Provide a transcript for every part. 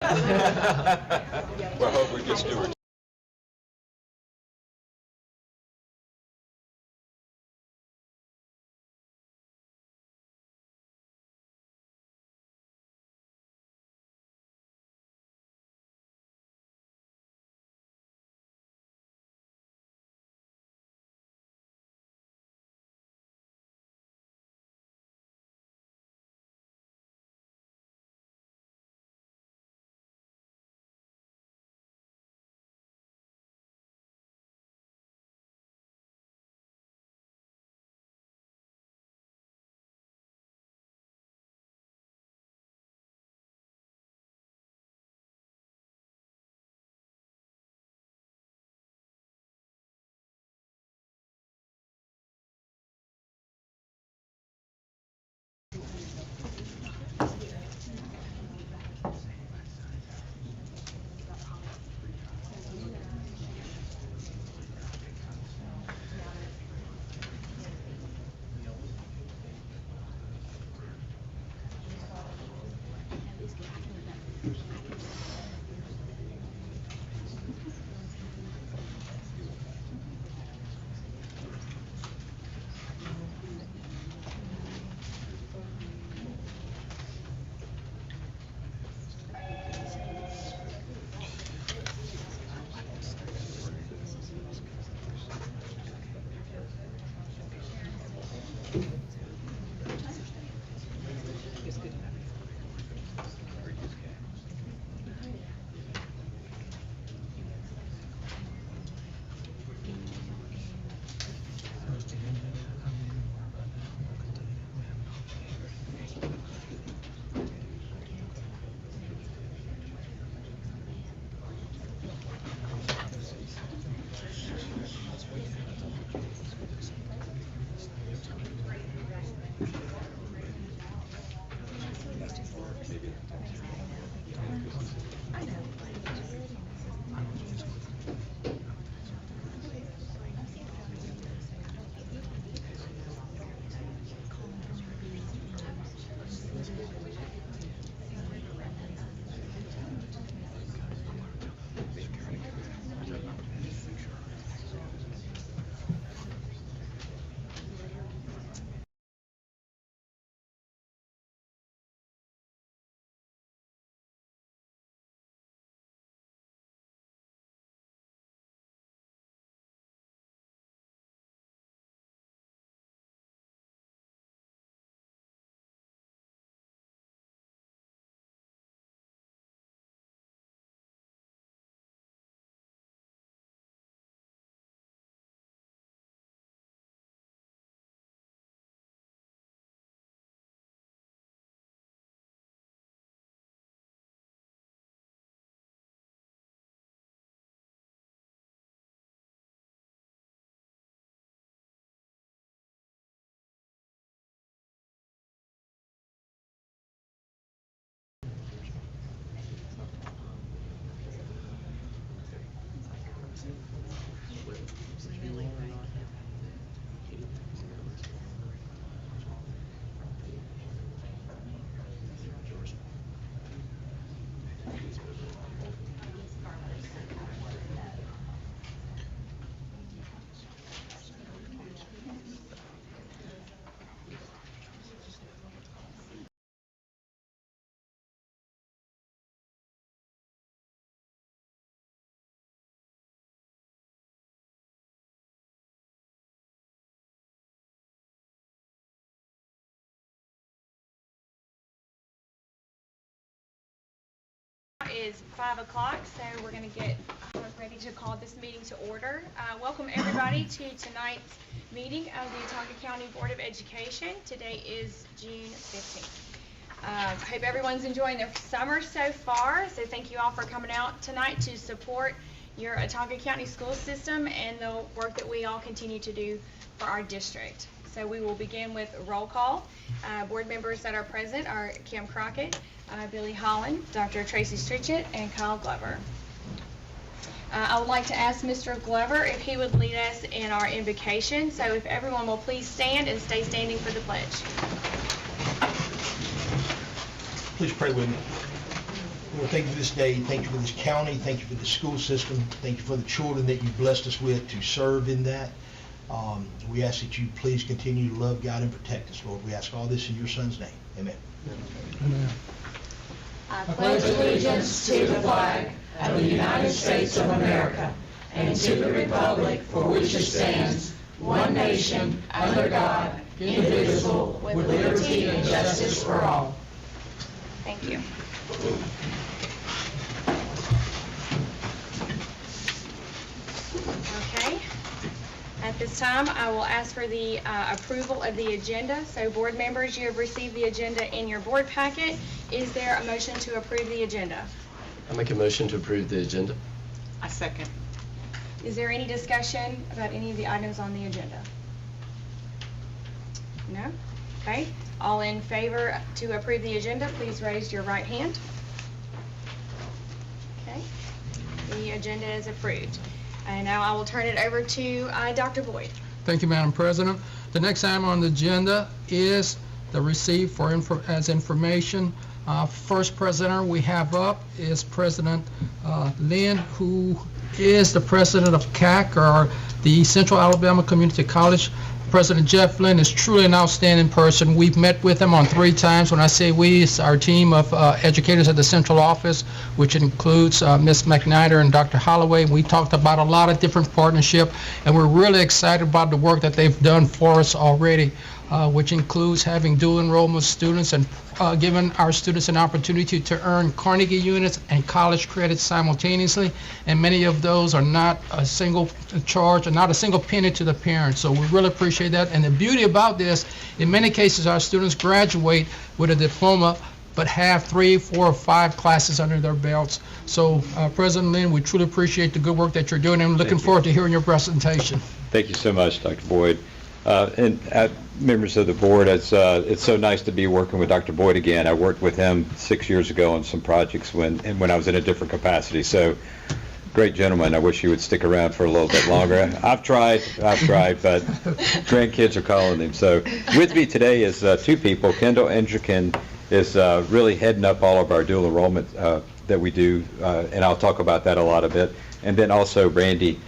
Well, I hope we get stewards. Is 5 o'clock, so we're going to get ready to call this meeting to order. Welcome everybody to tonight's meeting of the Autauga County Board of Education. Today is June 15th. I hope everyone's enjoying their summer so far, so thank you all for coming out tonight to support your Autauga County school system and the work that we all continue to do for our district. So we will begin with a roll call. Board members that are present are Kim Crockett, Billy Holland, Dr. Tracy Stritchett, and Kyle Glover. I would like to ask Mr. Glover if he would lead us in our invocation. So if everyone will please stand and stay standing for the pledge. Please pray with me. Lord, thank you for this day. Thank you for this county. Thank you for the school system. Thank you for the children that you blessed us with to serve in that. We ask that you please continue to love, guide, and protect us, Lord. We ask all this in your Son's name. Amen. Amen. I pledge allegiance to the flag of the United States of America and to the republic for which it stands, one nation, under God, indivisible, with liberty and justice for all. Thank you. Okay. At this time, I will ask for the approval of the agenda. So board members, you have received the agenda in your board packet. Is there a motion to approve the agenda? I make a motion to approve the agenda. I second. Is there any discussion about any of the items on the agenda? No? Okay. All in favor to approve the agenda, please raise your right hand. Okay. The agenda is approved. And now I will turn it over to Dr. Boyd. Thank you, Madam President. The next item on the agenda is the receive for as information. First presenter we have up is President Lynn, who is the president of CAC, or the Central Alabama Community College. President Jeff Lynn is truly an outstanding person. We've met with him on 3 times. When I say we, it's our team of educators at the central office, which includes Ms. McNider and Dr. Holloway. We talked about a lot of different partnership, and we're really excited about the work that they've done for us already, which includes having dual enrollment students and giving our students an opportunity to earn Carnegie units and college credits simultaneously, and many of those are not a single charge and not a single penny to the parents. So we really appreciate that. And the beauty about this, in many cases our students graduate with a diploma but have 3, 4, or 5 classes under their belts. So President Lynn, we truly appreciate the good work that you're doing, and looking forward to hearing your presentation. Thank you so much, Dr. Boyd. And members of the board, it's so nice to be working with Dr. Boyd again. I worked with him 6 years ago on some projects when I was in a different capacity. So, great gentleman. I wish he would stick around for a little bit longer. I've tried, but grandkids are calling him. So, with me today is 2 people. Kendall Endricken is really heading up all of our dual enrollment that we do, and I'll talk about that a lot of it. And then also Brandy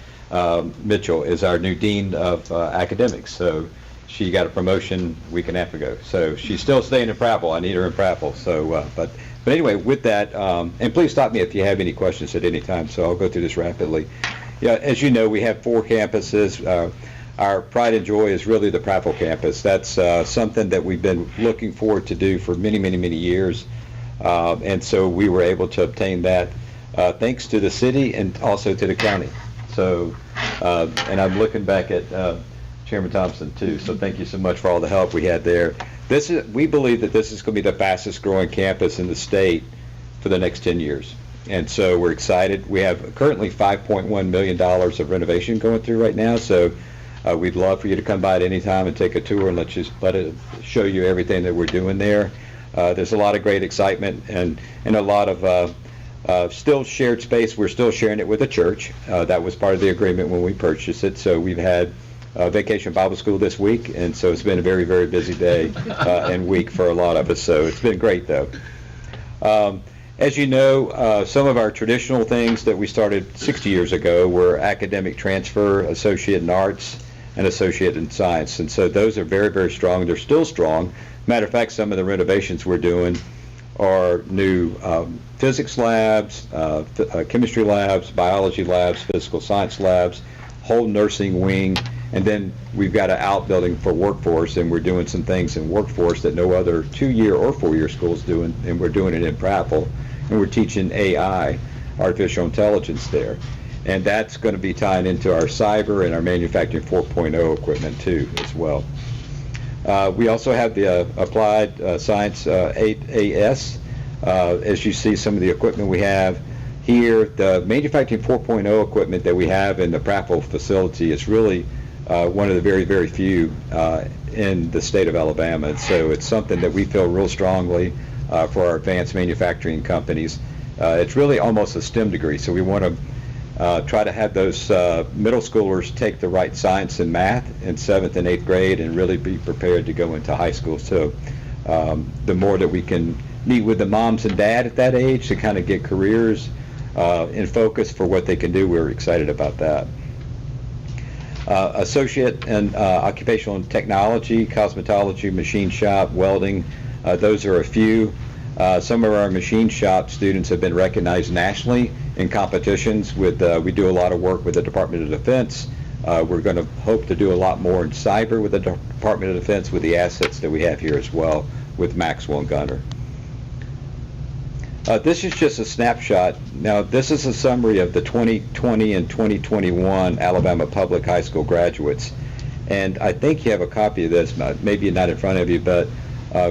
Mitchell is our new Dean of Academics. So she got a promotion a week and a half ago. So she's still staying in Prattville. I need her in Prattville. So, but anyway, with that, and please stop me if you have any questions at any time. So I'll go through this rapidly. Yeah, as you know, we have 4 campuses. Our pride and joy is really the Prattville campus. That's something that we've been looking forward to do for many, many, many years. And so we were able to obtain that thanks to the city and also to the county. So, and I'm looking back at Chairman Thompson too, so thank you so much for all the help we had there. We believe that this is going to be the fastest growing campus in the state for the next 10 years. And so we're excited. We have currently $5.1 million of renovation going through right now, so we'd love for you to come by at any time and take a tour and let it show you everything that we're doing there. There's a lot of great excitement and a lot of still shared space. We're still sharing it with a church. That was part of the agreement when we purchased it. So we've had Vacation Bible School this week, and so it's been a very, very busy day and week for a lot of us. So it's been great, though. As you know, some of our traditional things that we started 60 years ago were academic transfer, associate in arts, and associate in science. And so those are very, very strong. They're still strong. Matter of fact, some of the renovations we're doing are new physics labs, chemistry labs, biology labs, physical science labs, whole nursing wing, and then we've got an outbuilding for workforce, and we're doing some things in workforce that no other 2-year or 4-year schools do, and we're doing it in Prattville, and we're teaching AI, artificial intelligence there. And that's going to be tying into our cyber and our manufacturing 4.0 equipment too as well. We also have the Applied Science 8AS. As you see some of the equipment we have here, the manufacturing 4.0 equipment that we have in the Prattville facility is really one of the very, very few in the state of Alabama. And so it's something that we feel real strongly for our advanced manufacturing companies. It's really almost a STEM degree, so we want to try to have those middle schoolers take the right science and math in 7th and 8th grade and really be prepared to go into high school. So the more that we can meet with the moms and dad at that age to kind of get careers in focus for what they can do. We're excited about that. Associate in occupational and technology, cosmetology, machine shop, welding, those are a few. Some of our machine shop students have been recognized nationally in competitions with, we do a lot of work with the Department of Defense. We're going to hope to do a lot more in cyber with the Department of Defense with the assets that we have here as well with Maxwell and Gunner. This is just a snapshot. Now, this is a summary of the 2020 and 2021 Alabama Public High School graduates. And I think you have a copy of this, maybe not in front of you, but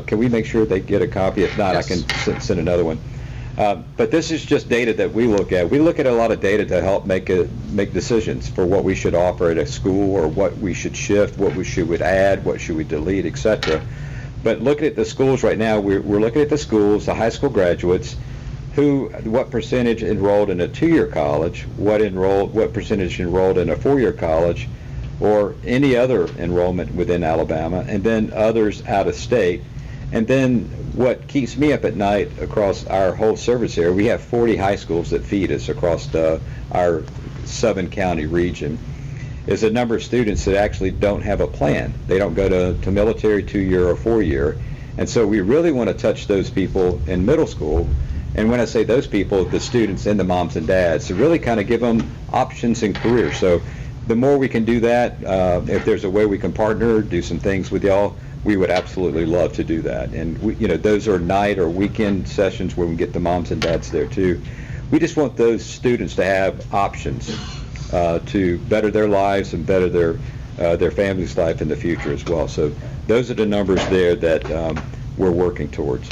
can we make sure they get a copy? If not, Yes. I can send another one. But this is just data that we look at. We look at a lot of data to help make decisions for what we should offer at a school, or what we should shift, what we should add, what should we delete, etc. But looking at the schools right now, we're looking at the schools, the high school graduates, what percentage enrolled in a 2-year college, what percentage enrolled in a 4-year college, or any other enrollment within Alabama, and then others out of state. And then what keeps me up at night across our whole service area, we have 40 high schools that feed us across our 7-county region, is a number of students that actually don't have a plan. They don't go to military 2-year or 4-year. And so we really want to touch those people in middle school. And when I say those people, the students and the moms and dads, to really kind of give them options in careers. So the more we can do that, if there's a way we can partner, do some things with y'all, we would absolutely love to do that. And those are night or weekend sessions where we get the moms and dads there too. We just want those students to have options to better their lives and better their family's life in the future as well. So those are the numbers there that we're working towards.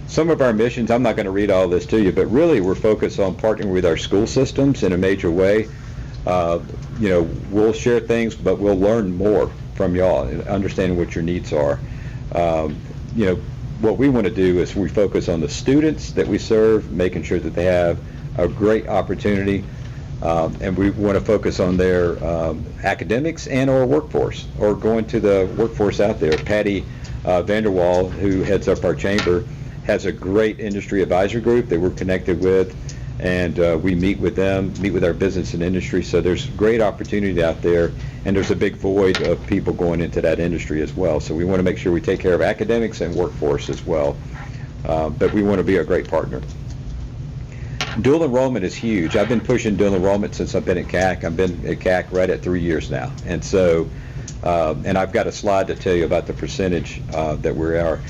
Some of our missions, I'm not going to read all this to you, but really we're focused on partnering with our school systems in a major way. We'll share things, but we'll learn more from y'all and understanding what your needs are. What we want to do is we focus on the students that we serve, making sure that they have a great opportunity, and we want to focus on their academics and or workforce, or going to the workforce out there. Patty Vanderwall, who heads up our chamber, has a great industry advisory group that we're connected with, and we meet with them, meet with our business and industry. So there's great opportunity out there, and there's a big void of people going into that industry as well. So we want to make sure we take care of academics and workforce as well, but we want to be a great partner. Dual enrollment is huge. I've been pushing dual enrollment since I've been at CAC. I've been at CAC right at 3 years now, and so and I've got a slide to tell you about the percentage that we are.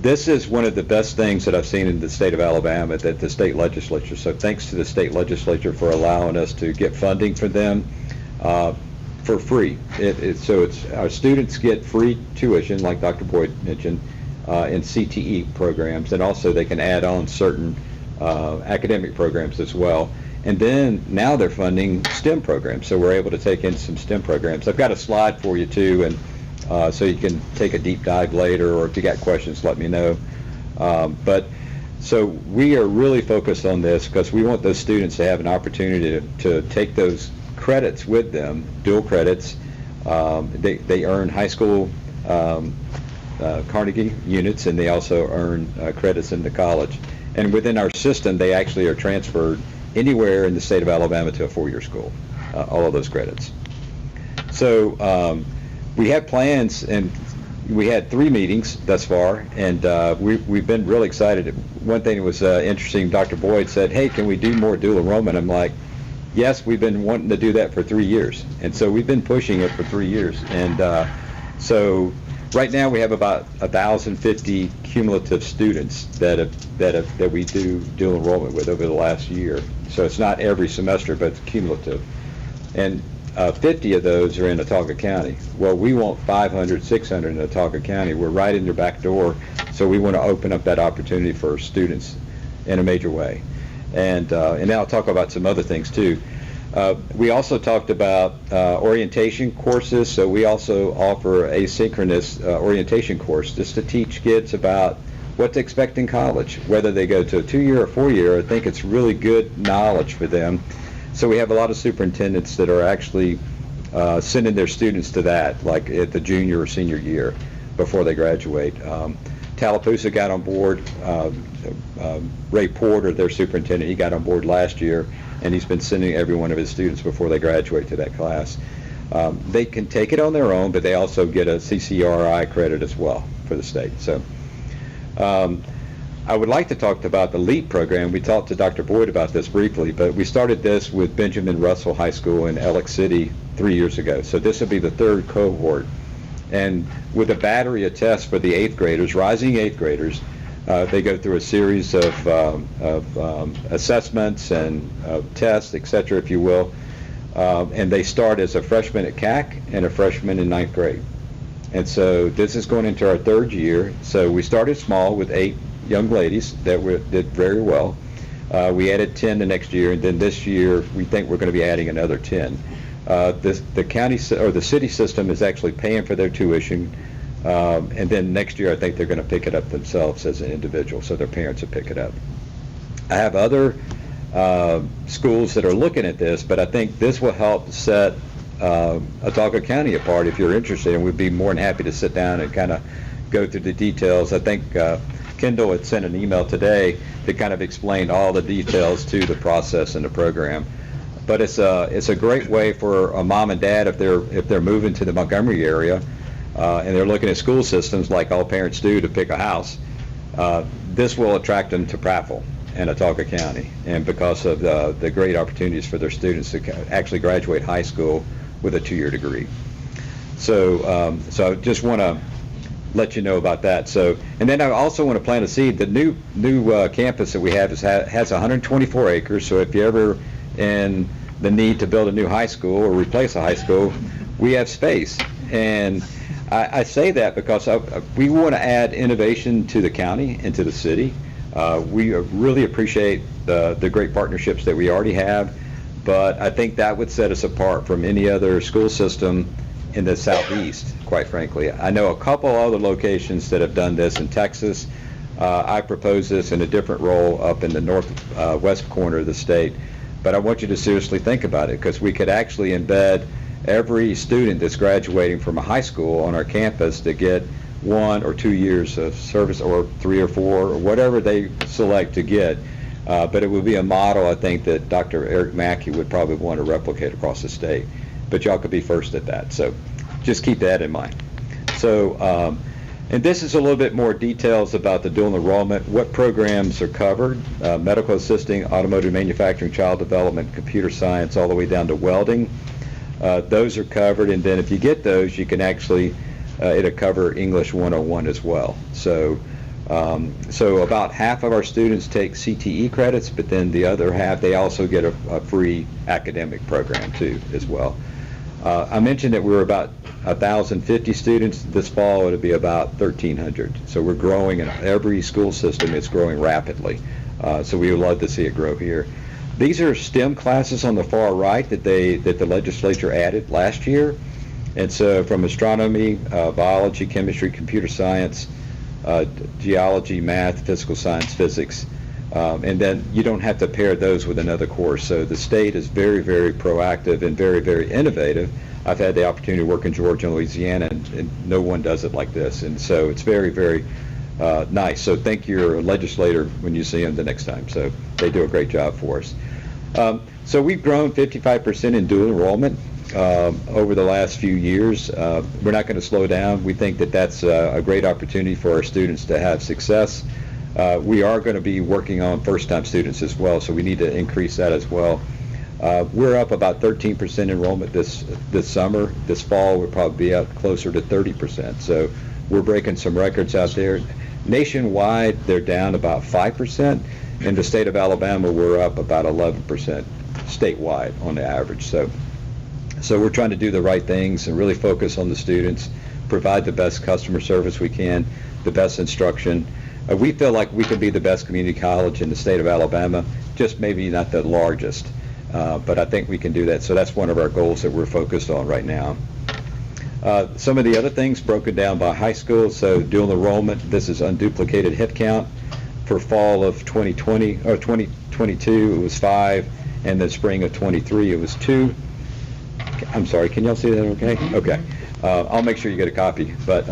This is one of the best things that I've seen in the state of Alabama, that the state legislature. So thanks to the state legislature for allowing us to get funding for them for free. So our students get free tuition, like Dr. Boyd mentioned, in CTE programs, and also they can add on certain academic programs as well. And then now they're funding STEM programs, so we're able to take in some STEM programs. I've got a slide for you too, and so you can take a deep dive later, or if you got questions, let me know. So we are really focused on this because we want those students to have an opportunity to take those credits with them, dual credits. They earn high school Carnegie units, and they also earn credits into college. And within our system, they actually are transferred anywhere in the state of Alabama to a 4-year school, all of those credits. So we have plans, and we had 3 meetings thus far, and we've been really excited. One thing that was interesting, Dr. Boyd said, hey, can we do more dual enrollment? I'm like, yes, we've been wanting to do that for 3 years, and so we've been pushing it for 3 years. And so right now we have about 1,050 cumulative students that we do dual enrollment with over the last year. So it's not every semester, but it's cumulative. And 50 of those are in Autauga County. Well, we want 500, 600 in Autauga County. We're right in their back door, so we want to open up that opportunity for students in a major way. And now I'll talk about some other things too. We also talked about orientation courses, so we also offer asynchronous orientation course just to teach kids about what to expect in college, whether they go to a 2-year or 4-year. I think it's really good knowledge for them. So we have a lot of superintendents that are actually sending their students to that, like at the junior or senior year before they graduate, Tallapoosa got on board. Ray Porter, their superintendent, he got on board last year, and he's been sending every one of his students before they graduate to that class. They can take it on their own, but they also get a CCRI credit as well for the state. So I would like to talk about the LEAP program. We talked to Dr. Boyd about this briefly, but we started this with Benjamin Russell High School in Alex City 3 years ago. So this will be the third cohort. And with a battery of tests for the 8th graders, rising 8th graders, they go through a series of assessments and tests, et cetera, if you will. And they start as a freshman at CAC and a freshman in 9th grade. And so this is going into our 3rd year. So we started small with 8 young ladies that did very well. We added 10 the next year, and then this year we think we're going to be adding another 10. The county or the city system is actually paying for their tuition, and then next year I think they're going to pick it up themselves as an individual, so their parents will pick it up. I have other schools that are looking at this, but I think this will help set Autauga County apart if you're interested, and we'd be more than happy to sit down and kind of go through the details. I think Kendall had sent an email today that kind of explained all the details to the process and the program. But it's a great way for a mom and dad if they're moving to the Montgomery area and they're looking at school systems like all parents do to pick a house. This will attract them to Prattville and Autauga County, and because of the great opportunities for their students to actually graduate high school with a 2-year degree. So I just want to let you know about that. So, and then I also want to plant a seed. The new campus that we have has 124 acres. So if you're ever in the need to build a new high school or replace a high school, we have space. And I say that because we want to add innovation to the county and to the city. We really appreciate the great partnerships that we already have, but I think that would set us apart from any other school system in the southeast, quite frankly. I know a couple other locations that have done this in Texas. I propose this in a different role up in the northwest corner of the state, but I want you to seriously think about it, because we could actually embed every student that's graduating from a high school on our campus to get 1 or 2 years of service, or 3 or 4, or whatever they select to get. But it would be a model, I think, that Dr. Eric Mackey would probably want to replicate across the state. But y'all could be first at that, so just keep that in mind. So, and this is a little bit more details about the dual enrollment, what programs are covered: medical assisting, automotive manufacturing, child development, computer science, all the way down to welding. Those are covered, and then if you get those, you can actually, it'll cover English 101 as well. So about half of our students take CTE credits, but then the other half, they also get a free academic program too as well. I mentioned that we were about 1,050 students. This fall it'll be about 1,300. So we're growing in every school system. It's growing rapidly. So we would love to see it grow here. These are STEM classes on the far right that the legislature added last year. And so from astronomy, biology, chemistry, computer science, geology, math, physical science, physics. And then you don't have to pair those with another course. So the state is very, very proactive and very, very innovative. I've had the opportunity to work in Georgia and Louisiana, and no one does it like this. And so it's very, very nice. So thank your legislator when you see them the next time. So they do a great job for us. So we've grown 55% in dual enrollment over the last few years. We're not going to slow down. We think that that's a great opportunity for our students to have success. We are going to be working on first-time students as well, so we need to increase that as well. We're up about 13% enrollment this summer. This fall we'll probably be up closer to 30%. So we're breaking some records out there. Nationwide, they're down about 5%. In the state of Alabama, we're up about 11% statewide on the average. So we're trying to do the right things and really focus on the students, provide the best customer service we can, the best instruction. We feel like we can be the best community college in the state of Alabama, just maybe not the largest, but I think we can do that. So that's one of our goals that we're focused on right now. Some of the other things broken down by high school. So dual enrollment, this is unduplicated head count. For fall of 2020 or 2022, it was 5, and the spring of 23, it was 2. I'm sorry, can y'all see that okay? Okay. I'll make sure you get a copy. But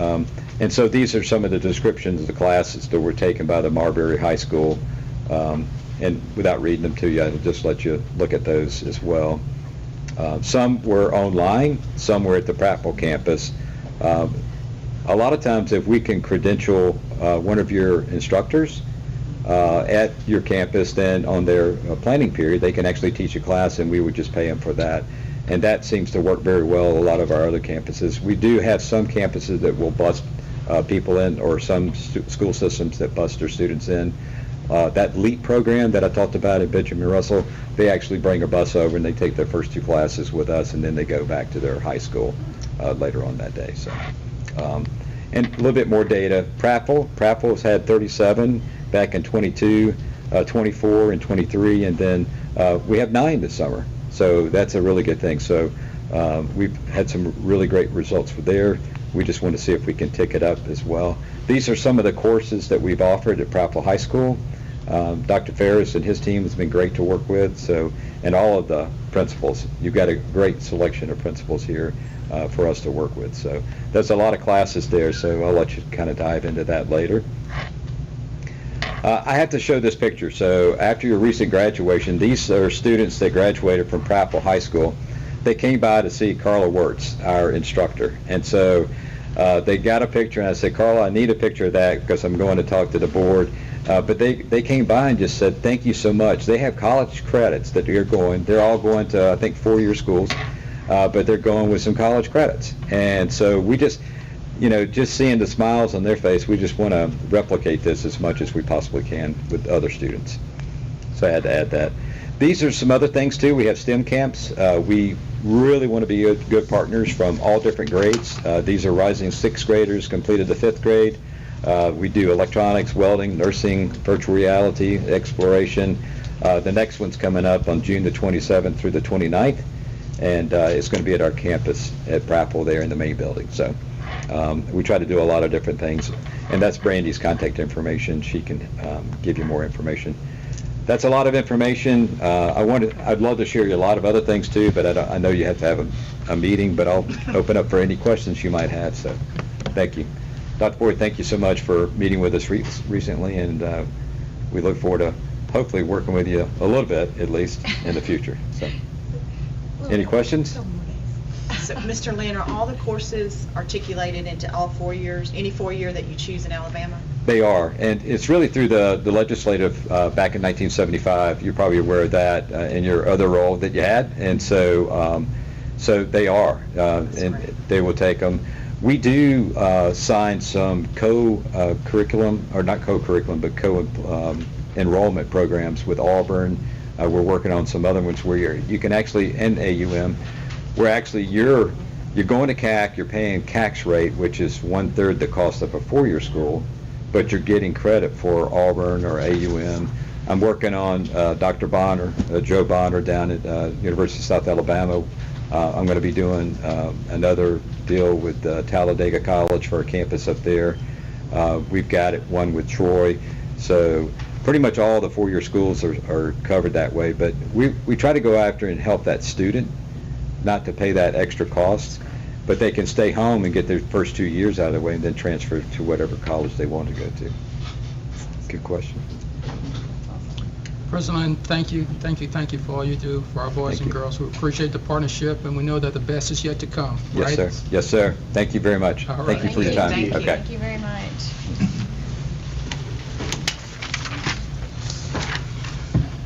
And so these are some of the descriptions of the classes that were taken by the Marbury High School. And without reading them to you, I'll just let you look at those as well. Some were online, some were at the Prattville campus. A lot of times if we can credential one of your instructors at your campus, then on their planning period, they can actually teach a class and we would just pay them for that. And that seems to work very well a lot of our other campuses. We do have some campuses that will bus people in, or some school systems that bus their students in. That LEAP program that I talked about at Benjamin Russell, they actually bring a bus over and they take their first 2 classes with us, and then they go back to their high school later on that day. So, and a little bit more data. Prattville's had 37 back in 22, 24 and 23, and then we have 9 this summer. So that's a really good thing. So we've had some really great results for there. We just want to see if we can tick it up as well. These are some of the courses that we've offered at Prattville High School. Dr. Ferris and his team has been great to work with, so, and all of the principals. You've got a great selection of principals here for us to work with. So there's a lot of classes there, so I'll let you kind of dive into that later. I have to show this picture. So after your recent graduation, these are students that graduated from Prattville High School. They came by to see Carla Wirtz, our instructor, and so they got a picture, and I said, Carla, I need a picture of that because I'm going to talk to the board. But they came by and just said, thank you so much. They have college credits that they're all going to, I think, 4-year schools, but they're going with some college credits. And so we just, just seeing the smiles on their face, we just want to replicate this as much as we possibly can with other students. So I had to add that. These are some other things too. We have STEM camps. We really want to be good partners from all different grades. These are rising 6th graders, completed the 5th grade. We do electronics, welding, nursing, virtual reality, exploration. The next one's coming up on June the 27th through the 29th, and it's going to be at our campus at Prattville there in the main building. So we try to do a lot of different things, and that's Brandy's contact information. She can give you more information. That's a lot of information. I'd love to share you a lot of other things too, but I know you have to have a meeting, but I'll open up for any questions you might have. So thank you. Dr. Boyd, thank you so much for meeting with us recently, and we look forward to hopefully working with you a little bit, at least, in the future. So, any questions? So, Mr. Lynn, are all the courses articulated into all 4 years, any 4-year that you choose in Alabama? They are, and it's really through the legislative back in 1975. You're probably aware of that in your other role that you had, and so so they are, and they will take them. We do sign some co-curriculum, or not co-curriculum, but co-enrollment programs with Auburn. We're working on some other ones where you can actually, and AUM, where actually you're going to CAC, you're paying CAC's rate, which is 1/3 the cost of a 4-year school, but you're getting credit for Auburn or AUM. I'm working on Dr. Bonner, Joe Bonner down at University of South Alabama. I'm going to be doing another deal with Talladega College for a campus up there. We've got one with Troy. So pretty much all the 4-year schools are covered that way. But we try to go after and help that student, not to pay that extra cost, but they can stay home and get their first 2 years out of the way and then transfer to whatever college they want to go to. Good question. President, thank you for all you do for our boys and girls. We appreciate the partnership, and we know that the best is yet to come, right? Yes, sir. Yes, sir. Thank you very much. All right. Thank you for your time. Thank you. Okay. Thank you very much.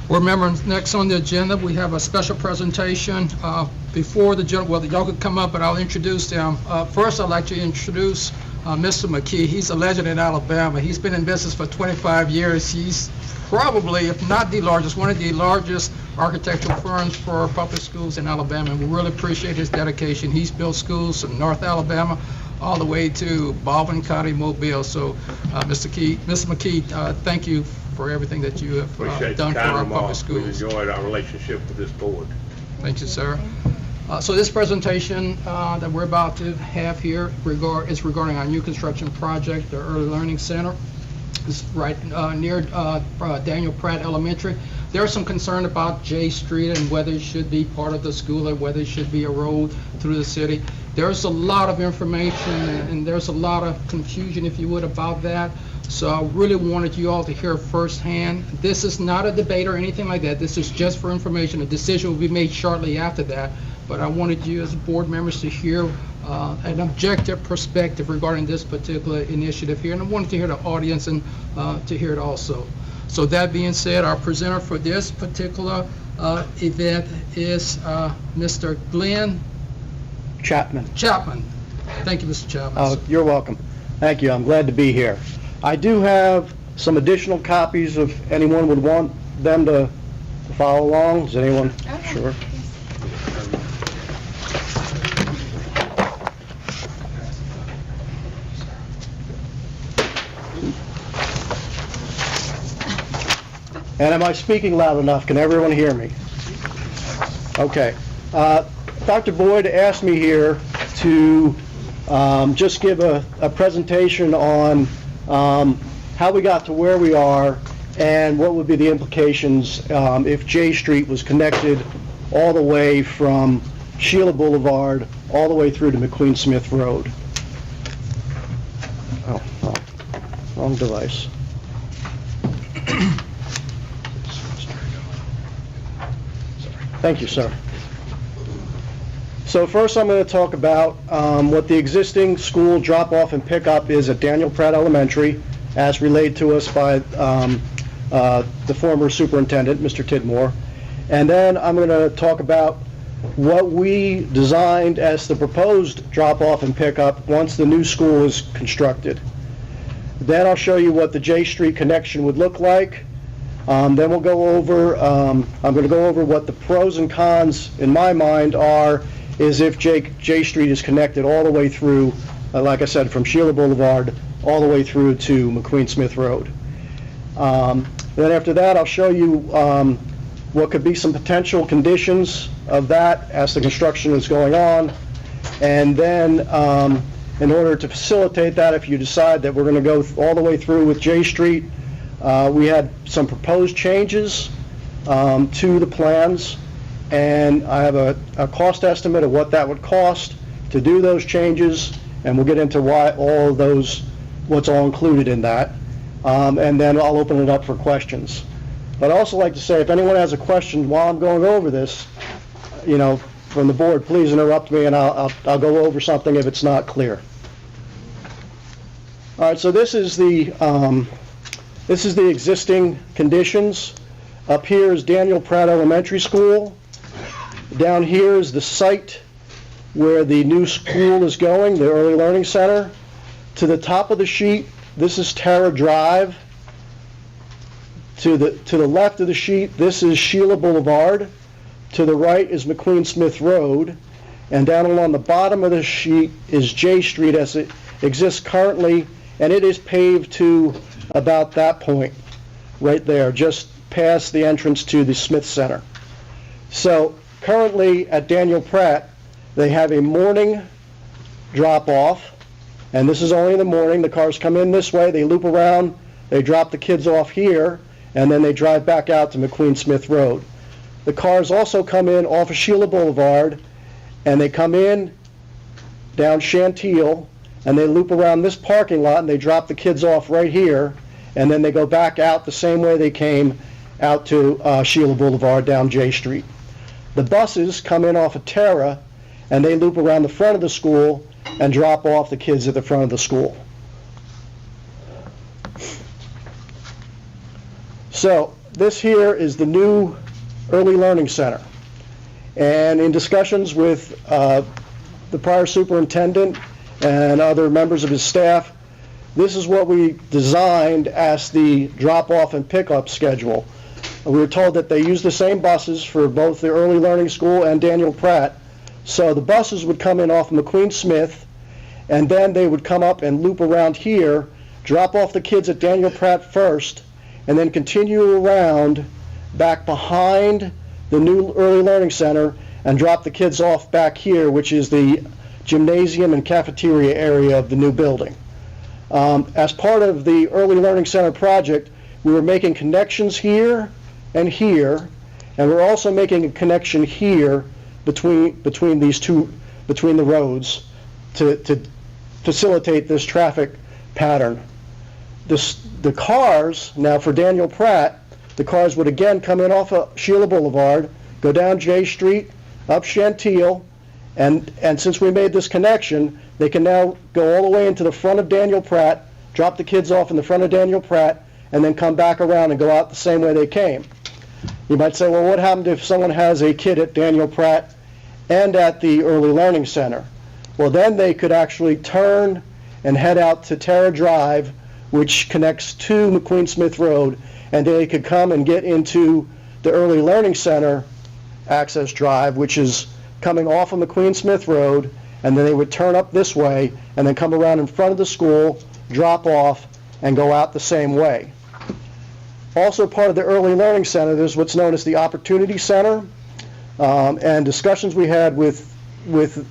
Board members, next on the agenda, we have a special presentation. Before the general, well, y'all could come up, but I'll introduce them. First, I'd like to introduce Mr. McKee. He's a legend in Alabama. He's been in business for 25 years. He's probably, if not the largest, one of the largest architectural firms for public schools in Alabama, and we really appreciate his dedication. He's built schools from North Alabama all the way to Baldwin County, Mobile. So, Mr. McKee, thank you for everything that you have done for our public schools. We enjoyed our relationship with this board. Thank you, sir. So this presentation that we're about to have here is regarding our new construction project, the Early Learning Center. It's right near Daniel Pratt Elementary. There's some concern about J Street and whether it should be part of the school or whether it should be a road through the city. There's a lot of information and there's a lot of confusion, if you would, about that. So I really wanted you all to hear firsthand. This is not a debate or anything like that. This is just for information. A decision will be made shortly after that. But I wanted you as board members to hear an objective perspective regarding this particular initiative here. And I wanted to hear the audience and to hear it also. So that being said, our presenter for this particular event is Mr. Glenn Chapman. Thank you, Mr. Chapman. You're welcome. Thank you. I'm glad to be here. I do have some additional copies if anyone would want them to follow along. Is anyone? Okay. Sure. And am I speaking loud enough? Can everyone hear me? Okay. Dr. Boyd asked me here to just give a presentation on how we got to where we are and what would be the implications if J Street was connected all the way from Sheila Boulevard all the way through to McQueen Smith Road. Oh, wrong device. Thank you, sir. So first I'm going to talk about what the existing school drop-off and pickup is at Daniel Pratt Elementary, as relayed to us by the former superintendent, Mr. Tidmore. And then I'm going to talk about what we designed as the proposed drop-off and pickup once the new school is constructed. Then I'll show you what the J Street connection would look like. Then we'll go over, I'm going to go over what the pros and cons in my mind are is if J Street is connected all the way through, like I said, from Sheila Boulevard all the way through to McQueen Smith Road. Then after that, I'll show you what could be some potential conditions of that as the construction is going on. And then in order to facilitate that, if you decide that we're going to go all the way through with J Street, we had some proposed changes to the plans, and I have a cost estimate of what that would cost to do those changes, and we'll get into why all of those, what's all included in that, and then I'll open it up for questions. But I'd also like to say, if anyone has a question while I'm going over this, you know, from the board, please interrupt me and I'll go over something if it's not clear. All right, so this is the existing conditions. Up here is Daniel Pratt Elementary School. Down here is the site where the new school is going, the Early Learning Center. To the top of the sheet, this is Tara Drive. To the left of the sheet, this is Sheila Boulevard. To the right is McQueen Smith Road. And down along the bottom of the sheet is J Street as it exists currently, and it is paved to about that point, right there, just past the entrance to the Smith Center. So currently at Daniel Pratt, they have a morning drop-off, and this is only in the morning. The cars come in this way, they loop around, they drop the kids off here, and then they drive back out to McQueen Smith Road. The cars also come in off of Sheila Boulevard, and they come in down Chantil, and they loop around this parking lot, and they drop the kids off right here, and then they go back out the same way they came out to Sheila Boulevard down J Street. The buses come in off of Tara, and they loop around the front of the school and drop off the kids at the front of the school. So this here is the new Early Learning Center. And in discussions with the prior superintendent and other members of his staff, this is what we designed as the drop-off and pickup schedule. We were told that they use the same buses for both the Early Learning School and Daniel Pratt. So the buses would come in off McQueen Smith, and then they would come up and loop around here, drop off the kids at Daniel Pratt first, and then continue around back behind the new Early Learning Center and drop the kids off back here, which is the gymnasium and cafeteria area of the new building. As part of the Early Learning Center project, we were making connections here and here, and we're also making a connection here between these two between the roads to facilitate this traffic pattern. The cars, now for Daniel Pratt, the cars would again come in off of Sheila Boulevard, go down J Street, up Chantil, and since we made this connection, they can now go all the way into the front of Daniel Pratt, drop the kids off in the front of Daniel Pratt, and then come back around and go out the same way they came. You might say, well, what happened if someone has a kid at Daniel Pratt and at the Early Learning Center? Well, then they could actually turn and head out to Terra Drive, which connects to McQueen Smith Road, and they could come and get into the Early Learning Center access drive, which is coming off of McQueen Smith Road, and then they would turn up this way and then come around in front of the school, drop off, and go out the same way. Also part of the Early Learning Center, there's what's known as the Opportunity Center, and discussions we had with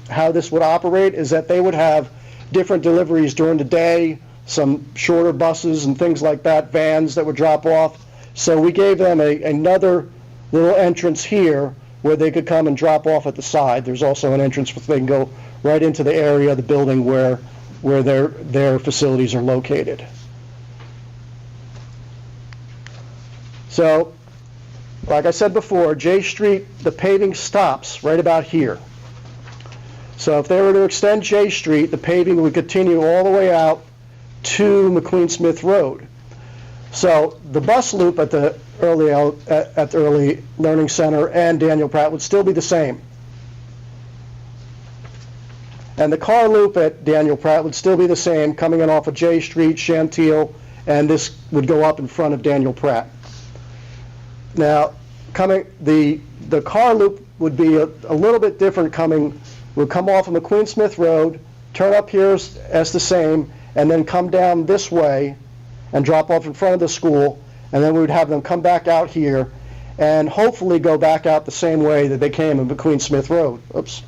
how this would operate is that they would have different deliveries during the day, some shorter buses and things like that, vans that would drop off. So we gave them another little entrance here where they could come and drop off at the side. There's also an entrance where they can go right into the area of the building where their facilities are located. So, like I said before, J Street, the paving stops right about here. So if they were to extend J Street, the paving would continue all the way out to McQueen Smith Road. So the bus loop at the Early Learning Center and Daniel Pratt would still be the same. And the car loop at Daniel Pratt would still be the same, coming in off of J Street, Chantil, and this would go up in front of Daniel Pratt. Now, the car loop would be a little bit different would come off of McQueen Smith Road, turn up here as the same, and then come down this way and drop off in front of the school, and then we would have them come back out here and hopefully go back out the same way that they came in McQueen Smith Road. Oops.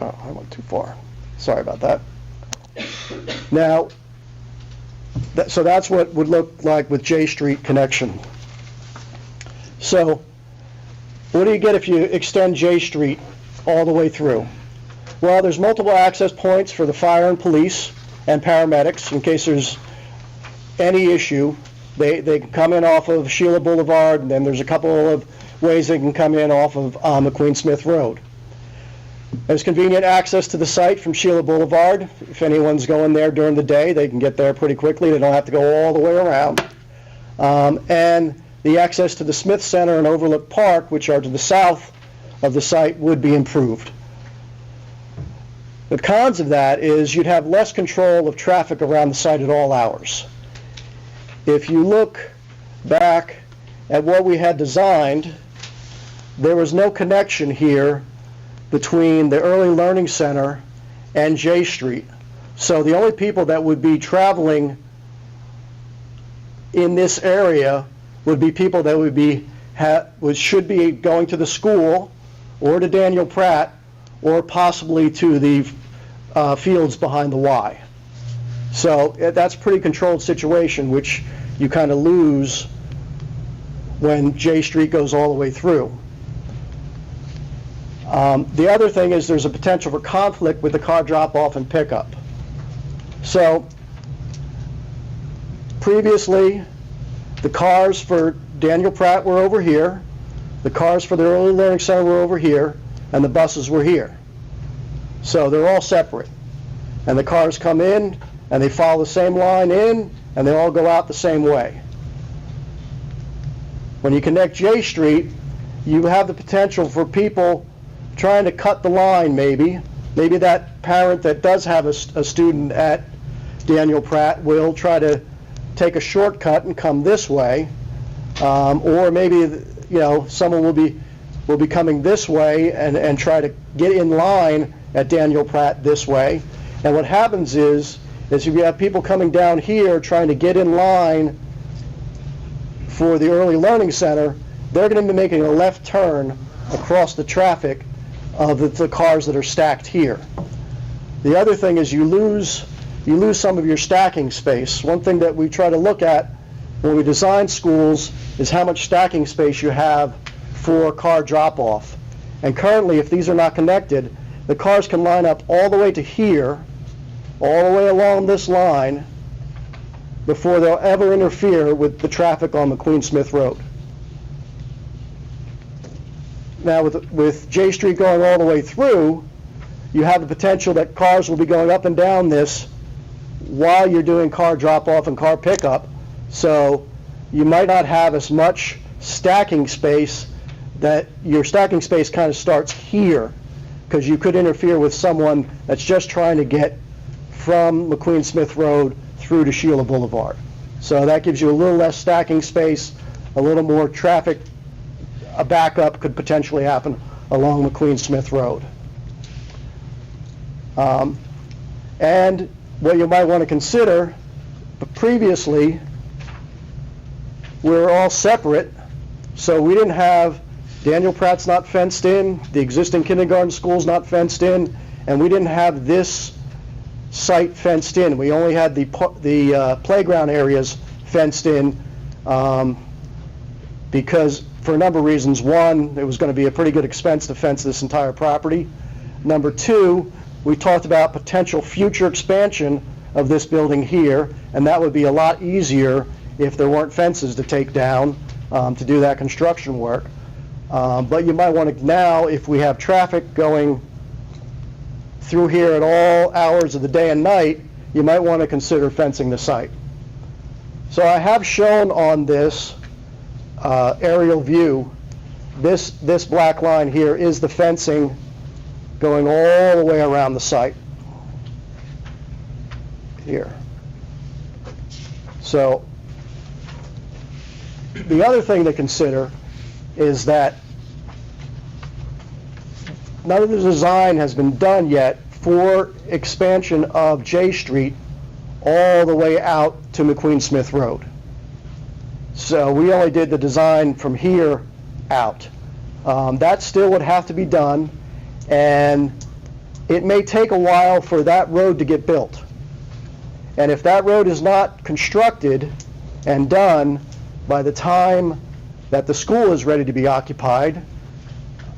Oh, I went too far. Sorry about that. Now, so that's what would look like with J Street connection. So, what do you get if you extend J Street all the way through? Well, there's multiple access points for the fire and police and paramedics in case there's any issue. They can come in off of Sheila Boulevard, and then there's a couple of ways they can come in off of McQueen Smith Road. There's convenient access to the site from Sheila Boulevard. If anyone's going there during the day, they can get there pretty quickly. They don't have to go all the way around. And the access to the Smith Center and Overlook Park, which are to the south of the site, would be improved. The cons of that is you'd have less control of traffic around the site at all hours. If you look back at what we had designed, there was no connection here between the Early Learning Center and J Street. So the only people that would be traveling in this area would be people that should be going to the school or to Daniel Pratt or possibly to the fields behind the Y. So that's a pretty controlled situation, which you kind of lose when J Street goes all the way through. The other thing is there's a potential for conflict with the car drop-off and pickup. So previously, the cars for Daniel Pratt were over here, the cars for the Early Learning Center were over here, and the buses were here. So they're all separate. And the cars come in, and they follow the same line in, and they all go out the same way. When you connect J Street, you have the potential for people trying to cut the line maybe. Maybe that parent that does have a student at Daniel Pratt will try to take a shortcut and come this way. Or maybe, someone will be coming this way and try to get in line at Daniel Pratt this way. And what happens is if you have people coming down here trying to get in line for the Early Learning Center, they're going to be making a left turn across the traffic of the cars that are stacked here. The other thing is you lose some of your stacking space. One thing that we try to look at when we design schools is how much stacking space you have for car drop-off. And currently, if these are not connected, the cars can line up all the way to here, all the way along this line, before they'll ever interfere with the traffic on McQueen Smith Road. Now, with J Street going all the way through, you have the potential that cars will be going up and down this while you're doing car drop-off and car pickup. So you might not have as much stacking space. That your stacking space kind of starts here, because you could interfere with someone that's just trying to get from McQueen Smith Road through to Sheila Boulevard. So that gives you a little less stacking space, a little more traffic. A backup could potentially happen along McQueen Smith Road. And what you might want to consider, previously, we were all separate, so we didn't have, Daniel Pratt's not fenced in, the existing kindergarten school's not fenced in, and we didn't have this site fenced in. We only had the playground areas fenced in because, for a number of reasons. One, it was going to be a pretty good expense to fence this entire property. Number two, we talked about potential future expansion of this building here, and that would be a lot easier if there weren't fences to take down to do that construction work. But you might want to now, if we have traffic going through here at all hours of the day and night, you might want to consider fencing the site. So I have shown on this aerial view, this black line here is the fencing going all the way around the site here. So the other thing to consider is that none of the design has been done yet for expansion of J Street all the way out to McQueen Smith Road. So we only did the design from here out. That still would have to be done, and it may take a while for that road to get built. And if that road is not constructed and done by the time that the school is ready to be occupied,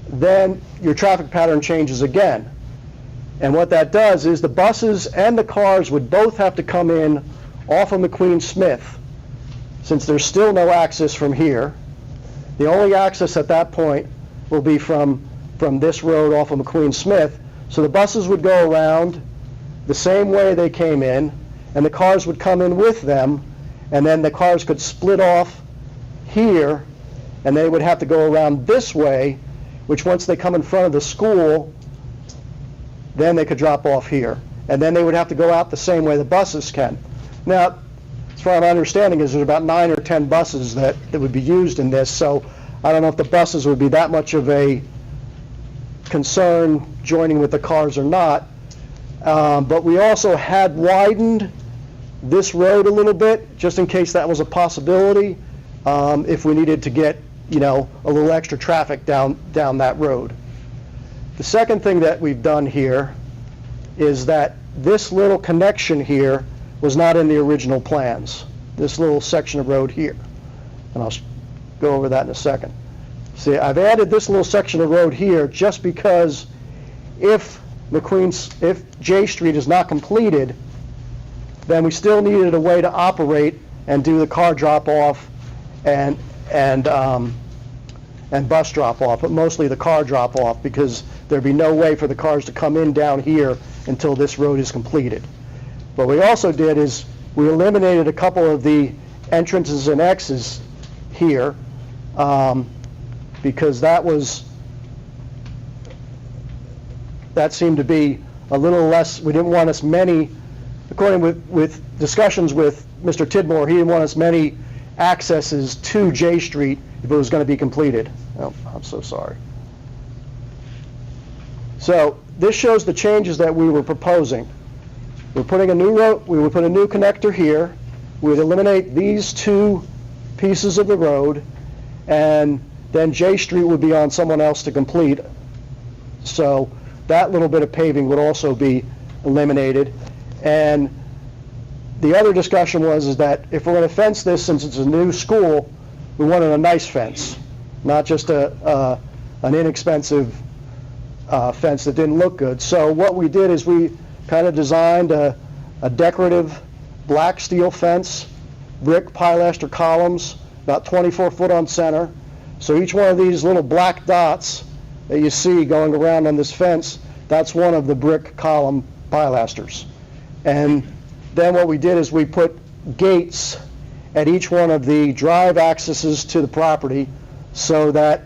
then your traffic pattern changes again. And what that does is the buses and the cars would both have to come in off of McQueen Smith, since there's still no access from here. The only access at that point will be from this road off of McQueen Smith. So the buses would go around the same way they came in, and the cars would come in with them, and then the cars could split off here, and they would have to go around this way, which once they come in front of the school, then they could drop off here. And then they would have to go out the same way the buses can. Now, as far as my understanding is, there's about 9 or 10 buses that would be used in this, so I don't know if the buses would be that much of a concern joining with the cars or not. But we also had widened this road a little bit, just in case that was a possibility, if we needed to get, a little extra traffic down that road. The second thing that we've done here is that this little connection here was not in the original plans, this little section of road here. And I'll go over that in a second. See, I've added this little section of road here just because if J Street is not completed, then we still needed a way to operate and do the car drop-off and bus drop-off, but mostly the car drop-off, because there'd be no way for the cars to come in down here until this road is completed. What we also did is we eliminated a couple of the entrances and exits here, because that seemed to be a little less, we didn't want as many, according with discussions with Mr. Tidmore, he didn't want as many accesses to J Street if it was going to be completed. Oh, I'm so sorry. So this shows the changes that we were proposing. We're putting a new road, we would put a new connector here, we would eliminate these two pieces of the road, and then J Street would be on someone else to complete. So that little bit of paving would also be eliminated. And the other discussion was that if we're going to fence this, since it's a new school, we wanted a nice fence, not just an inexpensive fence that didn't look good. So what we did is we kind of designed a decorative black steel fence, brick pilaster columns, about 24 foot on center. So each one of these little black dots that you see going around on this fence, that's one of the brick column pilasters. And then what we did is we put gates at each one of the drive accesses to the property, so that,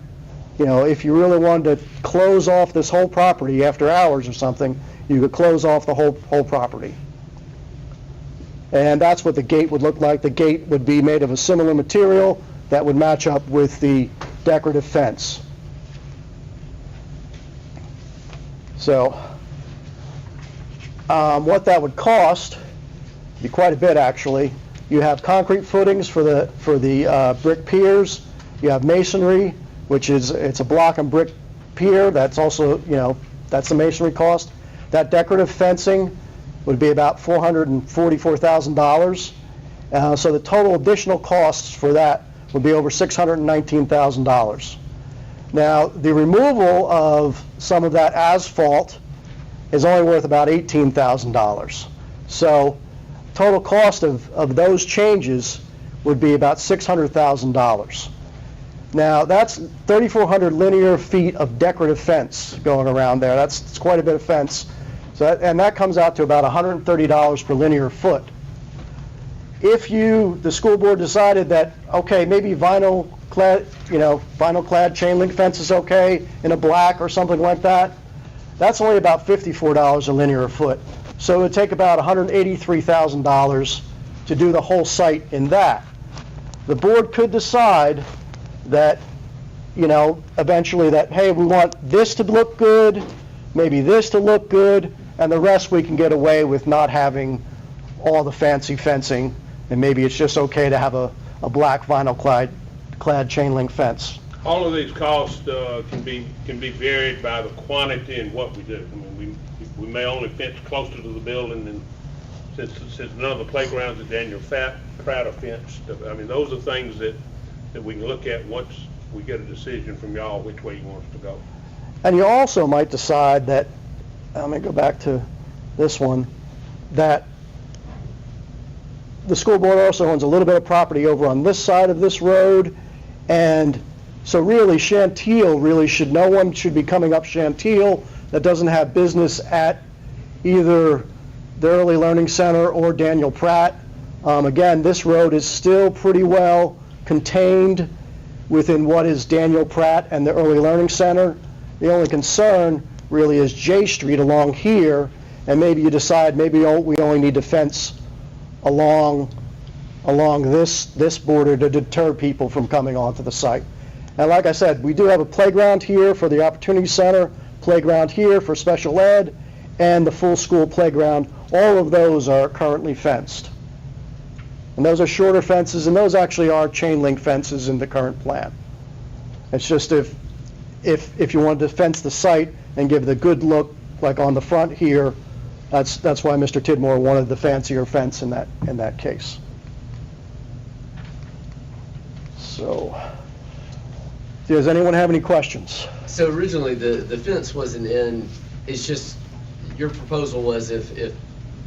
you know, if you really wanted to close off this whole property after hours or something, you could close off the whole property. And that's what the gate would look like. The gate would be made of a similar material that would match up with the decorative fence. So, what that would cost, be quite a bit actually. You have concrete footings for the brick piers. You have masonry, which is, it's a block and brick pier. That's also, you know, that's the masonry cost. That decorative fencing would be about $444,000. So the total additional costs for that would be over $619,000. Now, the removal of some of that asphalt is only worth about $18,000. So total cost of those changes would be about $600,000. Now, that's 3,400 linear feet of decorative fence going around there. That's quite a bit of fence. So that comes out to about $130 per linear foot. If the school board decided that, okay, maybe vinyl clad chain link fence is okay in a black or something like that, that's only about $54 a linear foot. So it would take about $183,000 to do the whole site in that. The board could decide that, you know, eventually that, hey, we want this to look good, maybe this to look good, and the rest we can get away with not having all the fancy fencing, and maybe it's just okay to have a black vinyl clad chain link fence. All of these costs can be varied by the quantity and what we do. I mean, we may only fence closer to the building, and since none of the playgrounds at Daniel Pratt are fenced, I mean, those are things that we can look at once we get a decision from y'all which way you want us to go. And you also might decide that, let me go back to this one, that the school board also owns a little bit of property over on this side of this road, and so really no one should be coming up Chantil that doesn't have business at either the Early Learning Center or Daniel Pratt. Again, this road is still pretty well contained within what is Daniel Pratt and the Early Learning Center. The only concern really is J Street along here, and maybe you decide maybe we only need to fence along this border to deter people from coming onto the site. And like I said, we do have a playground here for the Opportunity Center, playground here for special ed, and the full school playground. All of those are currently fenced. And those are shorter fences, and those actually are chain link fences in the current plan. It's just if you wanted to fence the site and give the good look, like on the front here, that's why Mr. Tidmore wanted the fancier fence in that case. So, does anyone have any questions? So originally, the fence wasn't in, it's just, your proposal was if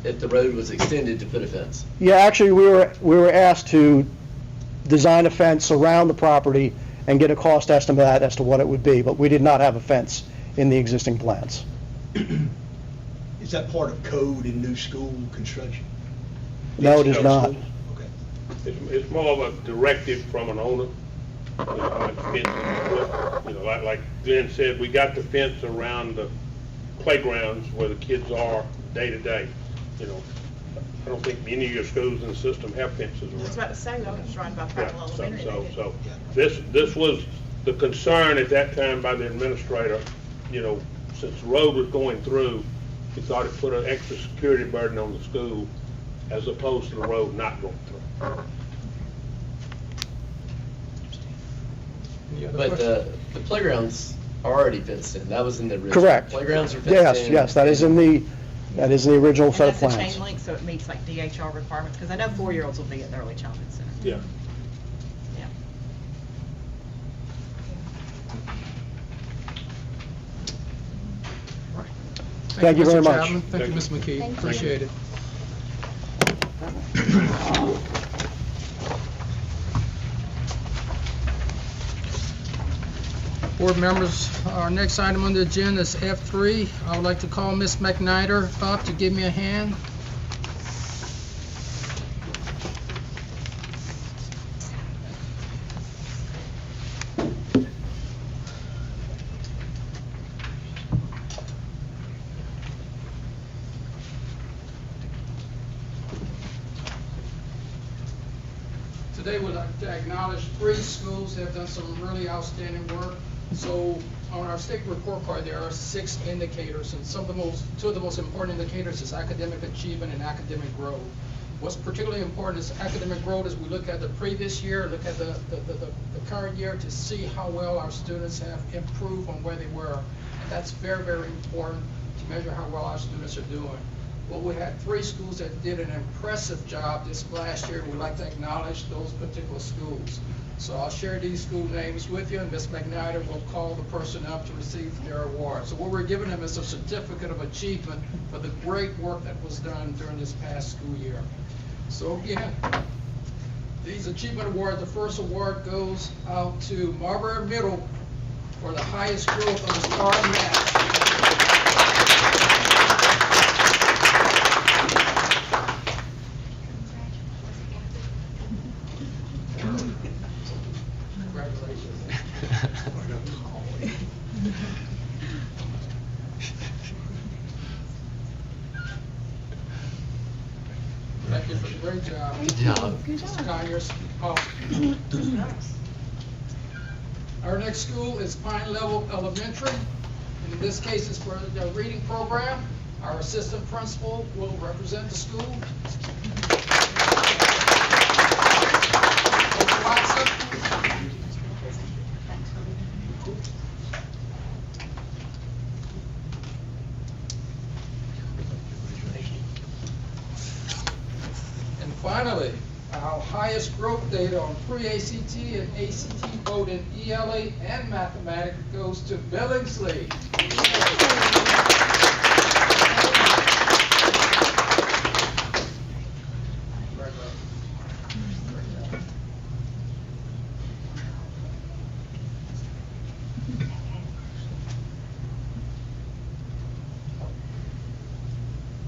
the road was extended to put a fence? Yeah, actually, we were asked to design a fence around the property and get a cost estimate as to what it would be, but we did not have a fence in the existing plans. Is that part of code in new school construction? No, it is not. Okay. It's more of a directive from an owner. Like Glenn said, we got the fence around the playgrounds where the kids are day to day. I don't think any of your schools in the system have fences around. I was about to say, I was right about Prattville Elementary. So this was the concern at that time by the administrator. Since the road was going through, he thought it put an extra security burden on the school as opposed to the road not going through. But the playgrounds are already fenced in. That was in the original. Correct. Playgrounds are fenced in. Yes, that is in the original And set of that's a plans. chain link, so it meets like DHR requirements, because I know 4-year-olds will be at the Early Childhood Center. Yeah. Yeah. Thank you Mr. very much. Chapman. Thank you, Ms. McKee. Thank you. Appreciate it. Board members, our next item on the agenda is F3. I would like to call Ms. McNider up to give me a hand. Today, we'd like to acknowledge 3 schools that have done some really outstanding work. So on our state report card, there are 6 indicators, and two of the most important indicators is academic achievement and academic growth. What's particularly important is academic growth as we look at the previous year, look at the current year to see how well our students have improved on where they were. And that's very, very important to measure how well our students are doing. Well, we had 3 schools that did an impressive job this last year. We'd like to acknowledge those particular schools. So I'll share these school names with you, and Ms. McNider will call the person up to receive their award. So what we're giving them is a certificate of achievement for the great work that was done during this past school year. So again, these achievement awards, the first award goes out to Marbury Middle for the highest growth on the STAR map. Thank you for the great job. Good job. Mr. Conyers. Our next school is Pine Level Elementary. And in this case, it's for the reading program. Our assistant principal will represent the school. Mr. Watson. And finally, our highest growth data on pre-ACT and ACT vote in ELA and mathematics goes to Billingsley.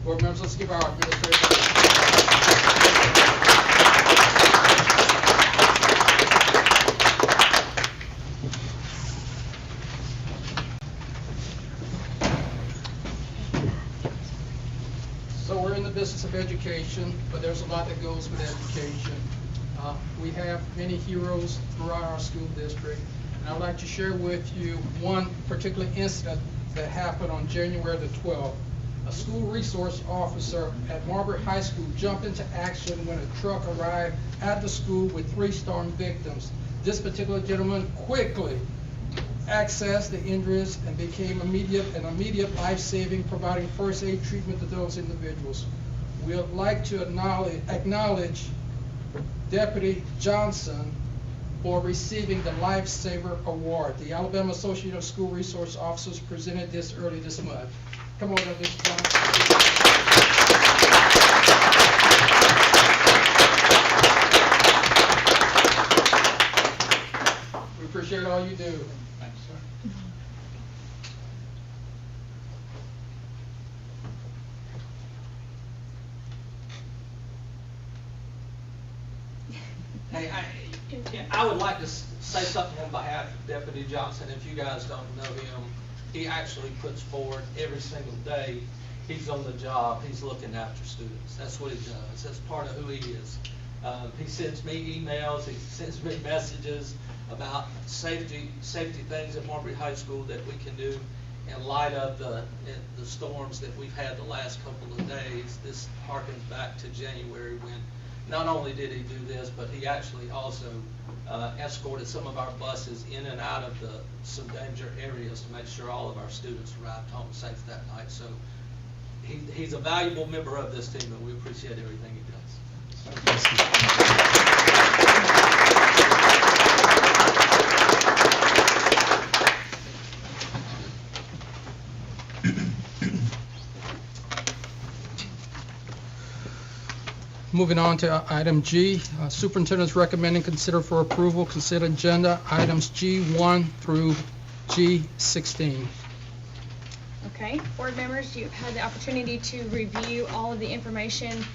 Board members, let's give our administration. So we're in the business of education, but there's a lot that goes with education. We have many heroes throughout our school district, and I'd like to share with you one particular incident that happened on January the 12th. A school resource officer at Marbury High School jumped into action when a truck arrived at the school with 3 storm victims. This particular gentleman quickly accessed the injuries and became immediate life-saving, providing first aid treatment to those individuals. We would like to acknowledge Deputy Johnson for receiving the Lifesaver Award. The Alabama Association of School Resource Officers presented this early this month. Come on up, Mr. Johnson. We appreciate all you do. Thanks, sir. Hey, I would like to say something on behalf of Deputy Johnson. If you guys don't know him, he actually puts forward every single day. He's on the job. He's looking after students. That's what he does. That's part of who he is. He sends me emails. He sends me messages about safety things at Marbury High School that we can do in light of the storms that we've had the last couple of days. This harkens back to January when not only did he do this, but he actually also escorted some of our buses in and out of some danger areas to make sure all of our students arrived home safe that night. So he's a valuable member of this team, and we appreciate everything he does. Moving on to item G, Superintendent's recommending consider for approval consent agenda items G1 through G16. Okay, board members, you've had the opportunity to review all of the information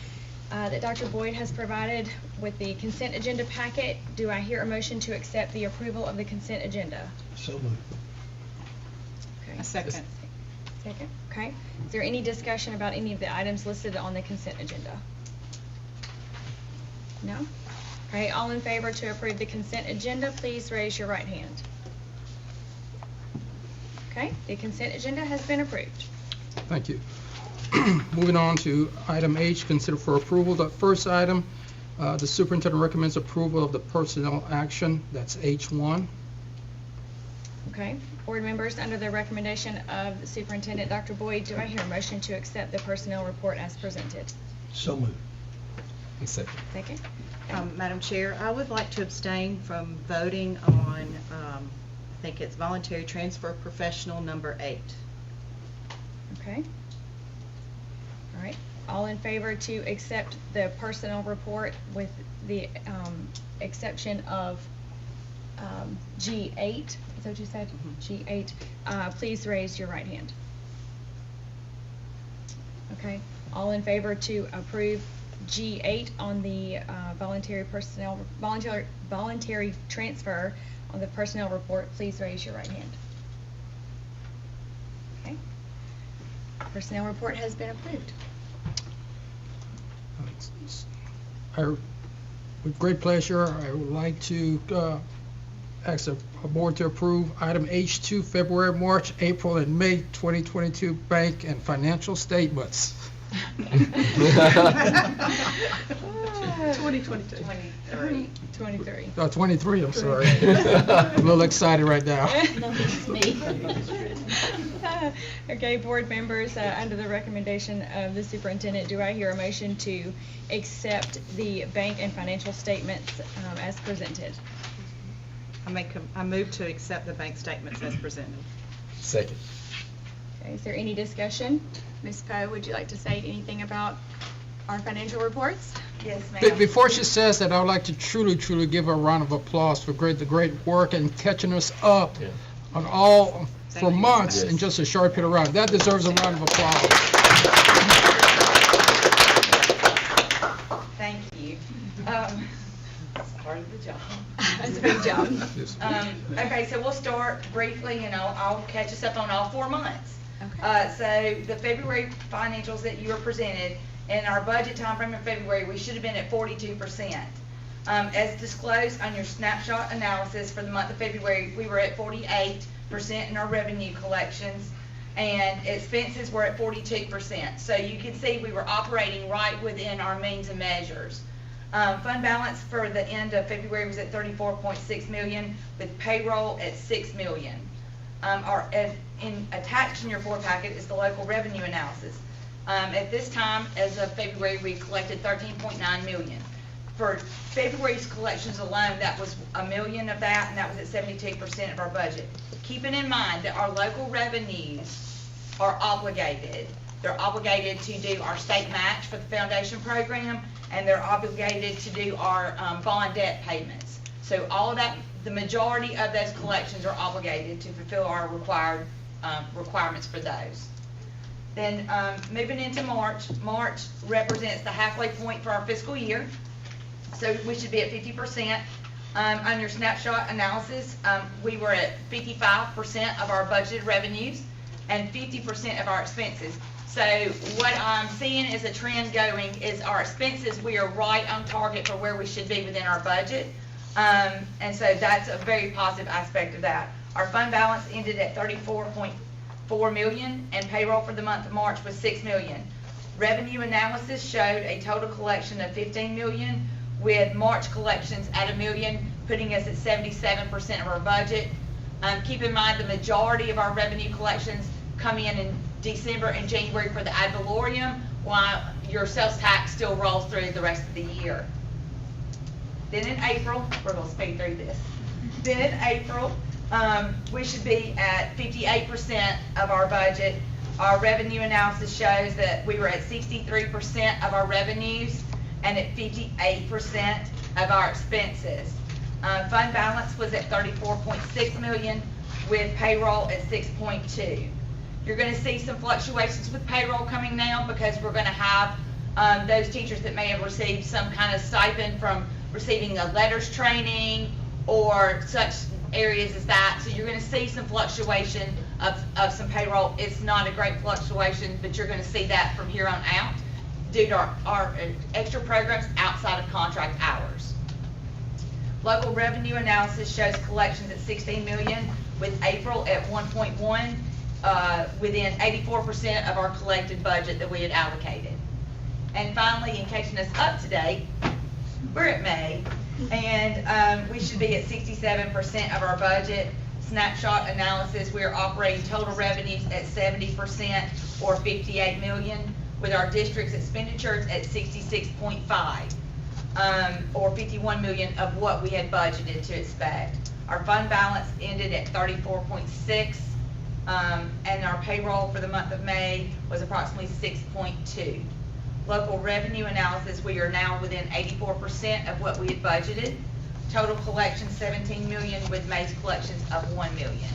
that Dr. Boyd has provided with the consent agenda packet. Do I hear a motion to accept the approval of the consent agenda? So moved. Okay. A second. Second, okay. Is there any discussion about any of the items listed on the consent agenda? No? Okay, all in favor to approve the consent agenda, please raise your right hand. Okay, the consent agenda has been approved. Thank you. Moving on to item H, consider for approval. The first item, the superintendent recommends approval of the personnel action. That's H1. Okay, board members, under the recommendation of the superintendent, Dr. Boyd, do I hear a motion to accept the personnel report as presented? So moved. Second. Second? Madam Chair, I would like to abstain from voting on, I think it's voluntary transfer professional number 8. Okay. All right, all in favor to accept the personnel report with the exception of G8, is that what you said? G8, please raise your right hand. Okay, all in favor to approve G8 on the voluntary transfer on the personnel report, please raise your right hand. Okay. Personnel report has been approved. With great pleasure, I would like to ask a board to approve item H2, February, March, April, and May 2022 bank and financial statements. 2022. 23. Oh, 23, I'm sorry. I'm a little excited right now. Okay, board members, under the recommendation of the superintendent, do I hear a motion to accept the bank and financial statements as presented? I move to accept the bank statements as presented. Second. Okay, is there any discussion? Ms. Poe, would you like to say anything about our financial reports? Yes, ma'am. Before she says that, I would like to truly give her a round of applause for the great work and catching us up on all for months in just a short period of time. That deserves a round of applause. Thank you. That's part of the job. That's a big job. Okay, so we'll start briefly, and I'll catch us up on all 4 months. Okay. So the February financials that you were presented, in our budget timeframe in February, we should have been at 42%. As disclosed on your snapshot analysis for the month of February, we were at 48% in our revenue collections, and expenses were at 42%. So you can see we were operating right within our means and measures. Fund balance for the end of February was at $34.6 million, with payroll at $6 million. Attached in your board packet is the local revenue analysis. At this time, as of February, we collected $13.9 million. For February's collections alone, that was $1 million of that, and that was at 72% of our budget. Keeping in mind that our local revenues are obligated. They're obligated to do our state match for the foundation program, and they're obligated to do our bond debt payments. So all of that, the majority of those collections are obligated to fulfill our required requirements for those. Then moving into March, March represents the halfway point for our fiscal year. So we should be at 50%. On your snapshot analysis, we were at 55% of our budgeted revenues and 50% of our expenses. So what I'm seeing is a trend going is our expenses, we are right on target for where we should be within our budget. And so that's a very positive aspect of that. Our fund balance ended at $34.4 million, and payroll for the month of March was $6 million. Revenue analysis showed a total collection of $15 million, with March collections at $1 million, putting us at 77% of our budget. Keep in mind the majority of our revenue collections come in December and January for the ad valorem, while your sales tax still rolls through the rest of the year. Then in April, we're going to speed through this. Then in April, we should be at 58% of our budget. Our revenue analysis shows that we were at 63% of our revenues and at 58% of our expenses. Fund balance was at $34.6 million with payroll at 6.2. You're going to see some fluctuations with payroll coming now because we're going to have those teachers that may have received some kind of stipend from receiving a letters training or such areas as that. So you're going to see some fluctuation of some payroll. It's not a great fluctuation, but you're going to see that from here on out due to our extra programs outside of contract hours. Local revenue analysis shows collections at $16 million with April at 1.1, within 84% of our collected budget that we had allocated. And finally, in catching us up to date, we're at May, and we should be at 67% of our budget. Snapshot analysis, we're operating total revenues at 70% or $58 million, with our district's expenditures at 66.5. Or $51 million of what we had budgeted to expect. Our fund balance ended at 34.6, and our payroll for the month of May was approximately 6.2. Local revenue analysis, we are now within 84% of what we had budgeted. Total collections $17 million with May's collections of $1 million.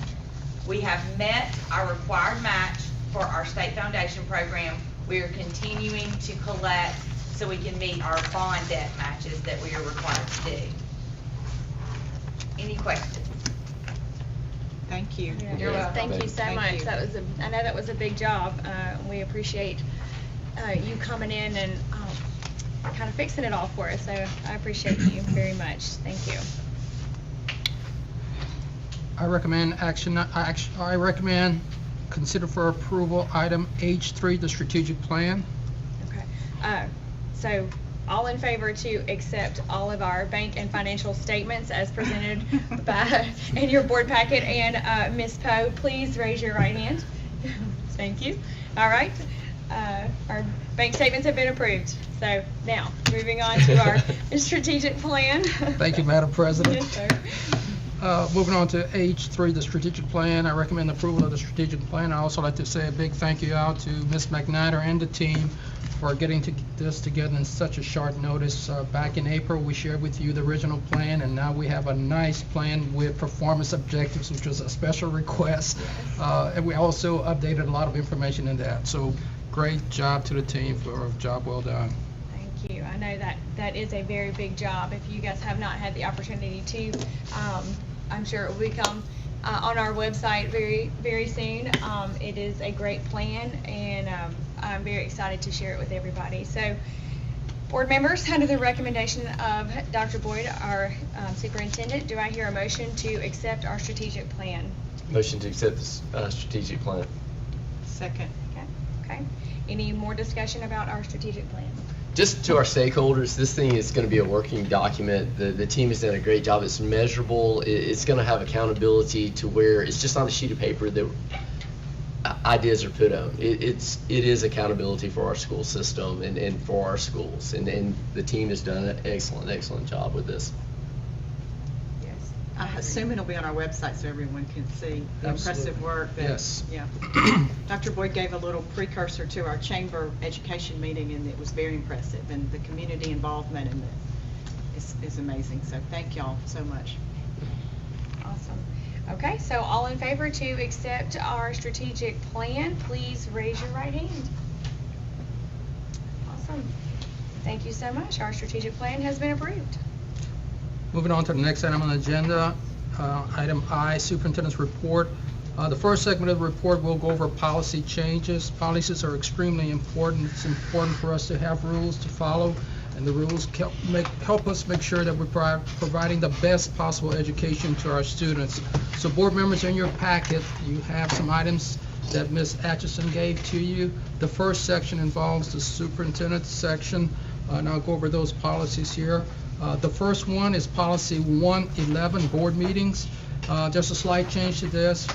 We have met our required match for our state foundation program. We are continuing to collect so we can meet our bond debt matches that we are required to do. Any questions? Thank you. You're welcome. Thank you so Thank much. you. That was I know that was a big job. We appreciate you coming in and kind of fixing it all for us. So I appreciate you very much. Thank you. I recommend consider for approval item H3, the strategic plan. Okay. So all in favor to accept all of our bank and financial statements as presented in your board packet, and Ms. Poe, please raise your right hand. Thank you. All right. Our bank statements have been approved. So now, moving on to our strategic plan. Thank you, Madam President. Yes, sir. Moving on to H3, the strategic plan. I recommend approval of the strategic plan. I also like to say a big thank you out to Ms. McNider and the team for getting this together in such a short notice. Back in April, we shared with you the original plan, and now we have a nice plan with performance objectives, which was a special request. And we also updated a lot of information in that. So great job to the team for a job well done. Thank you. I know that is a very big job. If you guys have not had the opportunity to, I'm sure it will become on our website very, very soon. It is a great plan, and I'm very excited to share it with everybody. So, board members, under the recommendation of Dr. Boyd, our superintendent, do I hear a motion to accept our strategic plan? Motion to accept the strategic plan. Second. Okay. Any more discussion about our strategic plan? Just to our stakeholders, this thing is going to be a working document. The team has done a great job. It's measurable. It's going to have accountability to where it's just on a sheet of paper that ideas are put on. It is accountability for our school system and for our schools. And the team has done an excellent job with this. Yes. I assume it'll be on our website so everyone can see the impressive work. Yes. Yeah. Dr. Boyd gave a little precursor to our chamber education meeting, and it was very impressive. And the community involvement in it is amazing. So thank y'all so much. Awesome. Okay, so all in favor to accept our strategic plan, please raise your right hand. Awesome. Thank you so much. Our strategic plan has been approved. Moving on to the next item on the agenda, item I, Superintendent's Report. The first segment of the report will go over policy changes. Policies are extremely important. It's important for us to have rules to follow, and the rules help us make sure that we're providing the best possible education to our students. So board members, in your packet, you have some items that Ms. Atchison gave to you. The first section involves the superintendent section, and I'll go over those policies here. The first one is policy 111, board meetings. Just a slight change to this.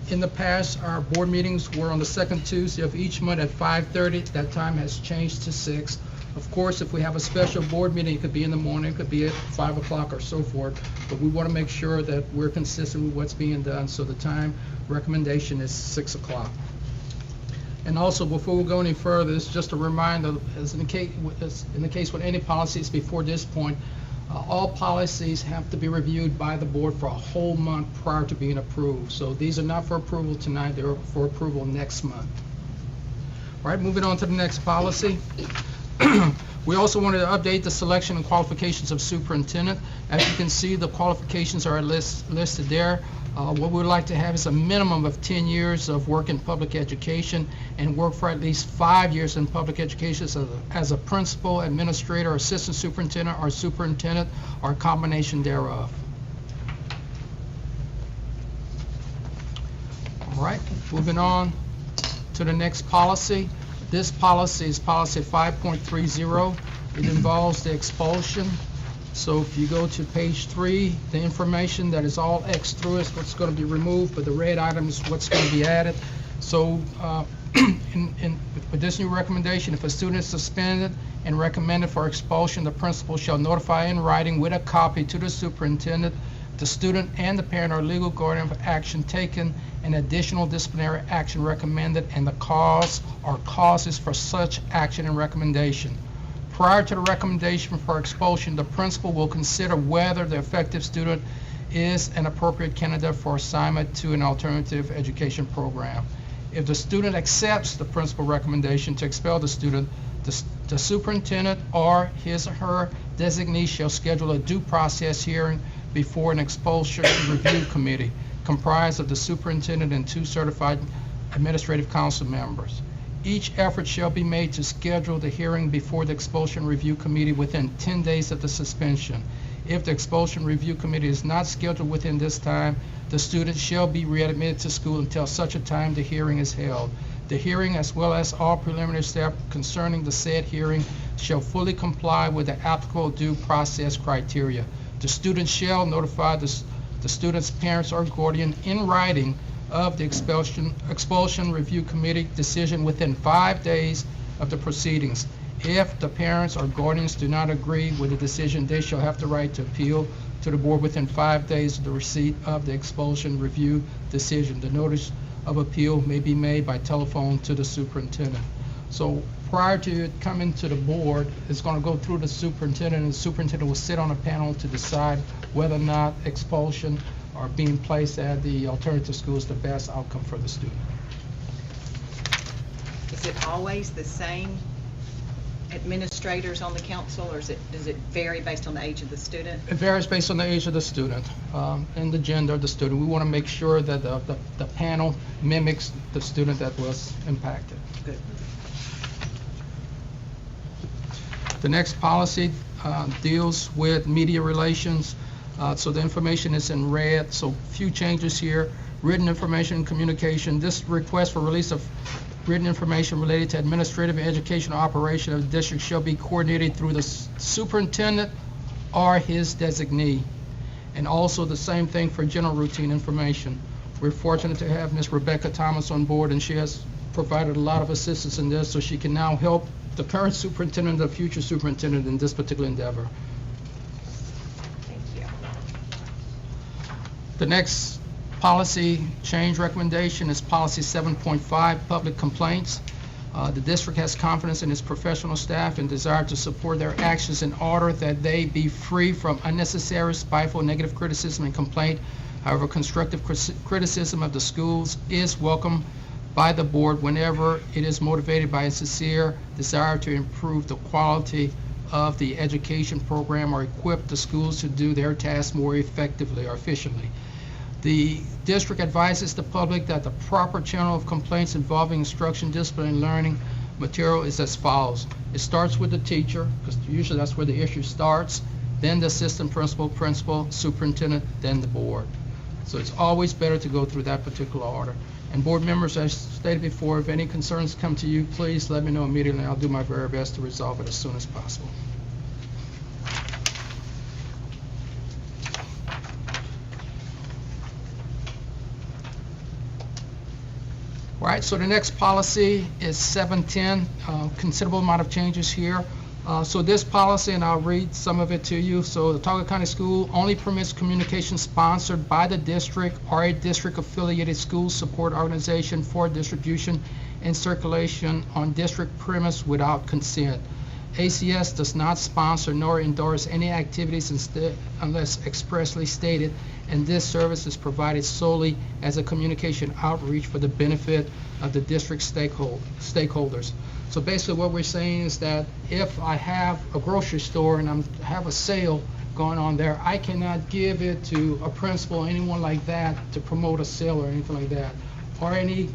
In the past, our board meetings were on the second Tuesday of each month at 5:30. That time has changed to 6. Of course, if we have a special board meeting, it could be in the morning, it could be at 5 o'clock or so forth. But we want to make sure that we're consistent with what's being done. So the time recommendation is 6 o'clock. And also, before we go any further, it's just a reminder, as in the case with any policies before this point, all policies have to be reviewed by the board for a whole month prior to being approved. So these are not for approval tonight, they're for approval next month. All right, moving on to the next policy. We also wanted to update the selection and qualifications of superintendent. As you can see, the qualifications are listed there. What we would like to have is a minimum of 10 years of work in public education and work for at least 5 years in public education as a principal, administrator, assistant superintendent, or superintendent, or a combination thereof. All right, moving on to the next policy. This policy is policy 5.30. It involves the expulsion. So if you go to page 3, the information that is all X through is what's going to be removed, but the red item is what's going to be added. So with this new recommendation, if a student is suspended and recommended for expulsion, the principal shall notify in writing with a copy to the superintendent, the student, and the parent or legal guardian of action taken, and additional disciplinary action recommended, and the cause or causes for such action and recommendation. Prior to the recommendation for expulsion, the principal will consider whether the affected student is an appropriate candidate for assignment to an alternative education program. If the student accepts the principal recommendation to expel the student, the superintendent or his or her designee shall schedule a due process hearing before an expulsion review committee comprised of the superintendent and 2 certified administrative council members. Each effort shall be made to schedule the hearing before the expulsion review committee within 10 days of the suspension. If the expulsion review committee is not scheduled within this time, the student shall be readmitted to school until such a time the hearing is held. The hearing, as well as all preliminary steps concerning the said hearing, shall fully comply with the applicable due process criteria. The student shall notify the student's parents or guardian in writing of the expulsion review committee decision within 5 days of the proceedings. If the parents or guardians do not agree with the decision, they shall have the right to appeal to the board within 5 days of the receipt of the expulsion review decision. The notice of appeal may be made by telephone to the superintendent. So prior to it coming to the board, it's going to go through the superintendent, and the superintendent will sit on a panel to decide whether or not expulsion or being placed at the alternative school is the best outcome for the student. Is it always the same administrators on the council, or does it vary based on the age of the student? It varies based on the age of the student and the gender of the student. We want to make sure that the panel mimics the student that was impacted. Good. The next policy deals with media relations. So the information is in red, so few changes here. Written information and communication. This request for release of written information related to administrative and educational operation of the district shall be coordinated through the superintendent or his designee. And also the same thing for general routine information. We're fortunate to have Ms. Rebecca Thomas on board, and she has provided a lot of assistance in this, so she can now help the current superintendent, the future superintendent in this particular endeavor. Thank you. The next policy change recommendation is policy 7.5, public complaints. The district has confidence in its professional staff and desire to support their actions in order that they be free from unnecessary, spiteful, negative criticism and complaint. However, constructive criticism of the schools is welcome by the board whenever it is motivated by a sincere desire to improve the quality of the education program or equip the schools to do their tasks more effectively or efficiently. The district advises the public that the proper channel of complaints involving instruction, discipline, and learning material is as follows. It starts with the teacher, because usually that's where the issue starts, then the assistant principal, superintendent, then the board. So it's always better to go through that particular order. And board members, as stated before, if any concerns come to you, please let me know immediately. I'll do my very best to resolve it as soon as possible. All right, so the next policy is 710. Considerable amount of changes here. So this policy, and I'll read some of it to you. So the Autauga County School only permits communication sponsored by the district or a district-affiliated school support organization for distribution and circulation on district premise without consent. ACS does not sponsor nor endorse any activities unless expressly stated, and this service is provided solely as a communication outreach for the benefit of the district stakeholders. So basically what we're saying is that if I have a grocery store and I have a sale going on there, I cannot give it to a principal or anyone like that to promote a sale or anything like that, or any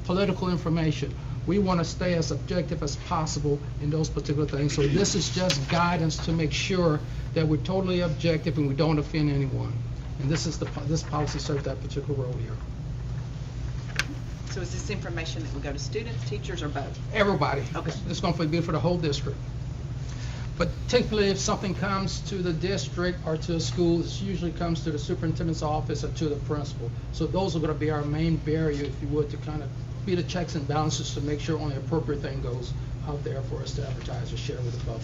political information. We want to stay as objective as possible in those particular things. So this is just guidance to make sure that we're totally objective and we don't offend anyone. And this policy serves that particular role here. So is this information that will go to students, teachers, or both? Everybody. Okay. It's going to be for the whole district. But typically, if something comes to the district or to a school, it usually comes to the superintendent's office or to the principal. So those are going to be our main barrier, if you would, to kind of be the checks and balances to make sure only the appropriate thing goes out there for us to advertise or share with the public.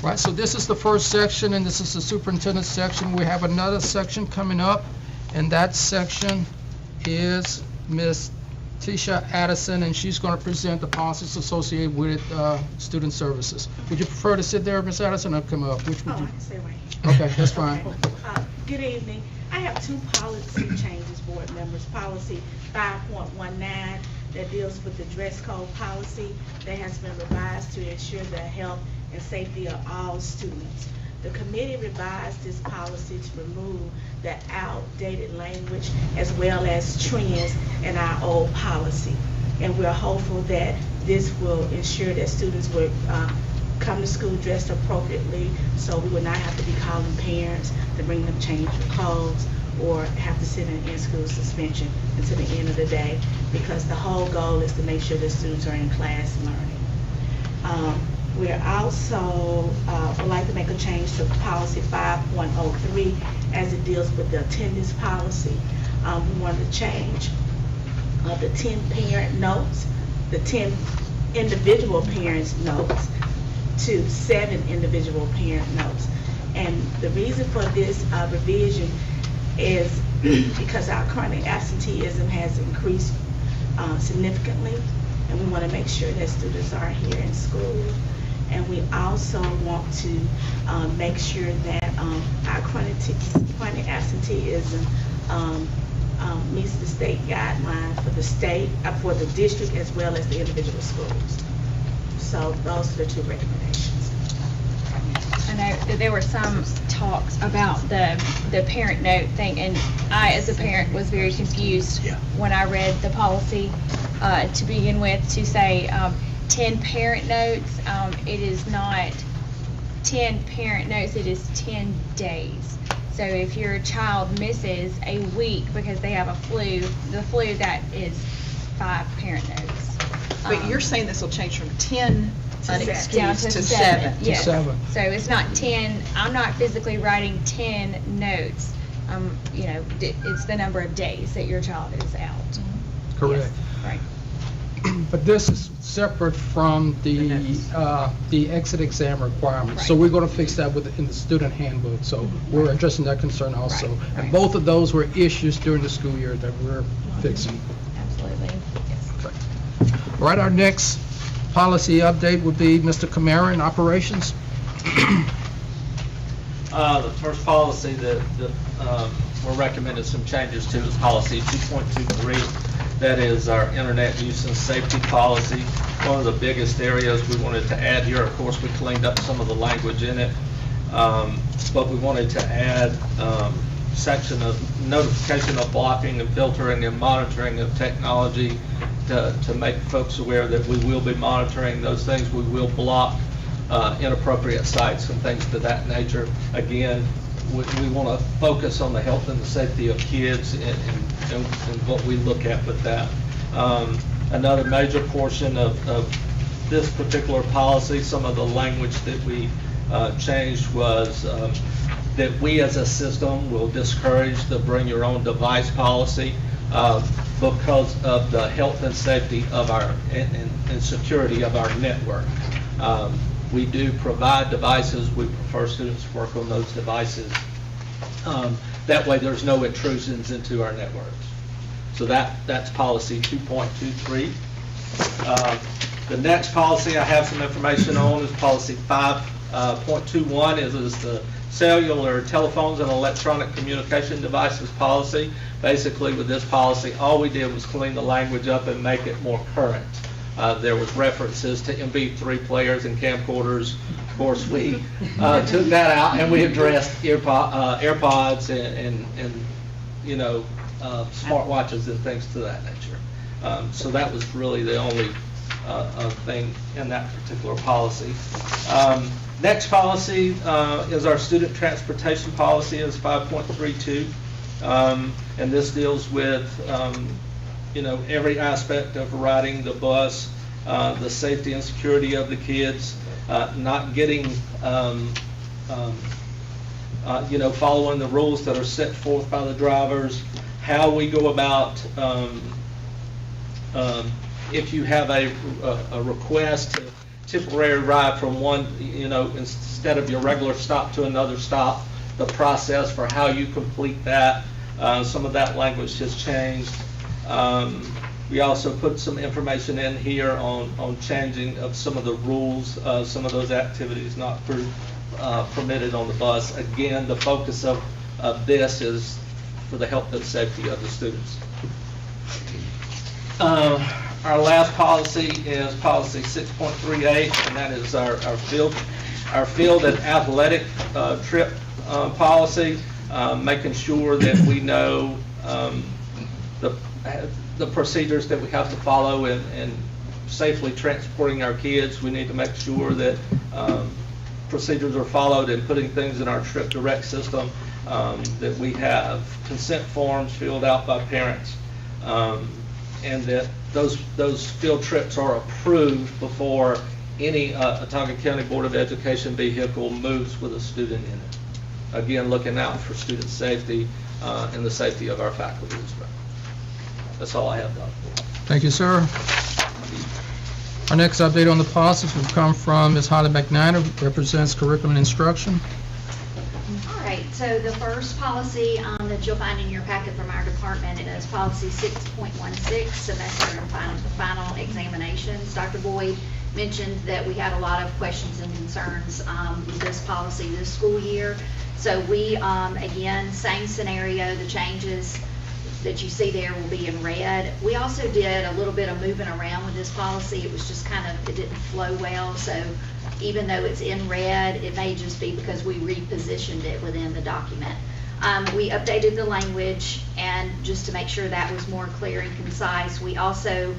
Right, so this is the first section, and this is the superintendent's section. We have another section coming up, and that section is Ms. Tisha Addison, and she's going to present the policies associated with student services. Would you prefer to sit there, Ms. Addison, or come up? Which would you? I can stay right here. Okay, that's fine. Good evening. I have two policy changes, board members. Policy 5.19 that deals with the dress code policy that has been revised to ensure the health and safety of all students. The committee revised this policy to remove the outdated language as well as trends in our old policy. And we're hopeful that this will ensure that students will come to school dressed appropriately, so we would not have to be calling parents to bring them change of clothes or have to sit in school suspension until the end of the day, because the whole goal is to make sure that students are in class learning. We're also would like to make a change to policy 5.03 as it deals with the attendance policy. We want to change the 10 parent notes, the 10 individual parents notes, to 7 individual parent notes. And the reason for this revision is because our chronic absenteeism has increased significantly, and we want to make sure that students are here in school. And we also want to make sure that our chronic absenteeism meets the state guideline for the district as well as the individual schools. So those are the two recommendations. I know that there were some talks about the parent note thing, and I, as a parent, was very confused when I read the policy to begin with, to say 10 parent notes. It is not 10 parent notes, it is 10 days. So if your child misses a week because they have the flu, that is 5 parent notes. But you're saying this will change from 10 down unexcused to to 7? To Yes. 7. So it's not 10, I'm not physically writing 10 notes. It's the number of days that your child is out. Correct. Yes, right. But this is separate from the exit exam requirements. So Right. we're going to fix that in the student handbook. So we're addressing that concern also. Right, And right. both of those were issues during the school year that we're fixing. Absolutely, yes. Okay. All right, our next policy update would be Mr. Camara in operations. The first policy that we're recommending some changes to is policy 2.23. That is our internet use and safety policy. One of the biggest areas we wanted to add here, of course, we cleaned up some of the language in it, but we wanted to add section of notification of blocking and filtering and monitoring of technology to make folks aware that we will be monitoring those things. We will block inappropriate sites and things to that nature. Again, we want to focus on the health and the safety of kids and what we look at with that. Another major portion of this particular policy, some of the language that we changed was that we as a system will discourage the bring your own device policy. because of the health and safety of our, and security of our network. We do provide devices. We prefer students work on those devices. That way there's no intrusions into our networks. So that's policy 2.23. The next policy I have some information on is policy 5.21 is the cellular telephones and electronic communication devices policy. Basically with this policy, all we did was clean the language up and make it more current. There was references to MP3 players and camcorders. Of course, we took that out and we addressed AirPods and you know, smartwatches and things to that nature. So that was really the only thing in that particular policy. Next policy is our student transportation policy, is 5.32, and this deals with you know, every aspect of riding the bus, the safety and security of the kids, not getting you know, following the rules that are set forth by the drivers, how we go about if you have a request to temporary ride from one, you know, instead of your regular stop to another stop, the process for how you complete that. Some of that language has changed. We also put some information in here on changing of some of the rules, some of those activities not permitted on the bus. Again, the focus of this is for the health and safety of the students. Our last policy is policy 6.38, and that is our field and athletic trip policy, making sure that we know the procedures that we have to follow in safely transporting our kids. We need to make sure that procedures are followed in putting things in our trip direct system, that we have consent forms filled out by parents, and that those field trips are approved before any Autauga County Board of Education vehicle moves with a student in it. Again, looking out for student safety and the safety of our faculty as well. That's all I have, Dr. Thank you, sir. Our next update on the policies will come from Ms. Holly McNiner, who represents curriculum and instruction. All right, so the first policy that you'll find in your packet from our department is policy 6.16, semester and final examinations. Dr. Boyd mentioned that we had a lot of questions and concerns with this policy this school year. So we, again, same scenario, the changes that you see there will be in red. We also did a little bit of moving around with this policy. It was just kind of, it didn't flow well. So even though it's in red, it may just be because we repositioned it within the document. We updated the language, and just to make sure that was more clear and concise, we also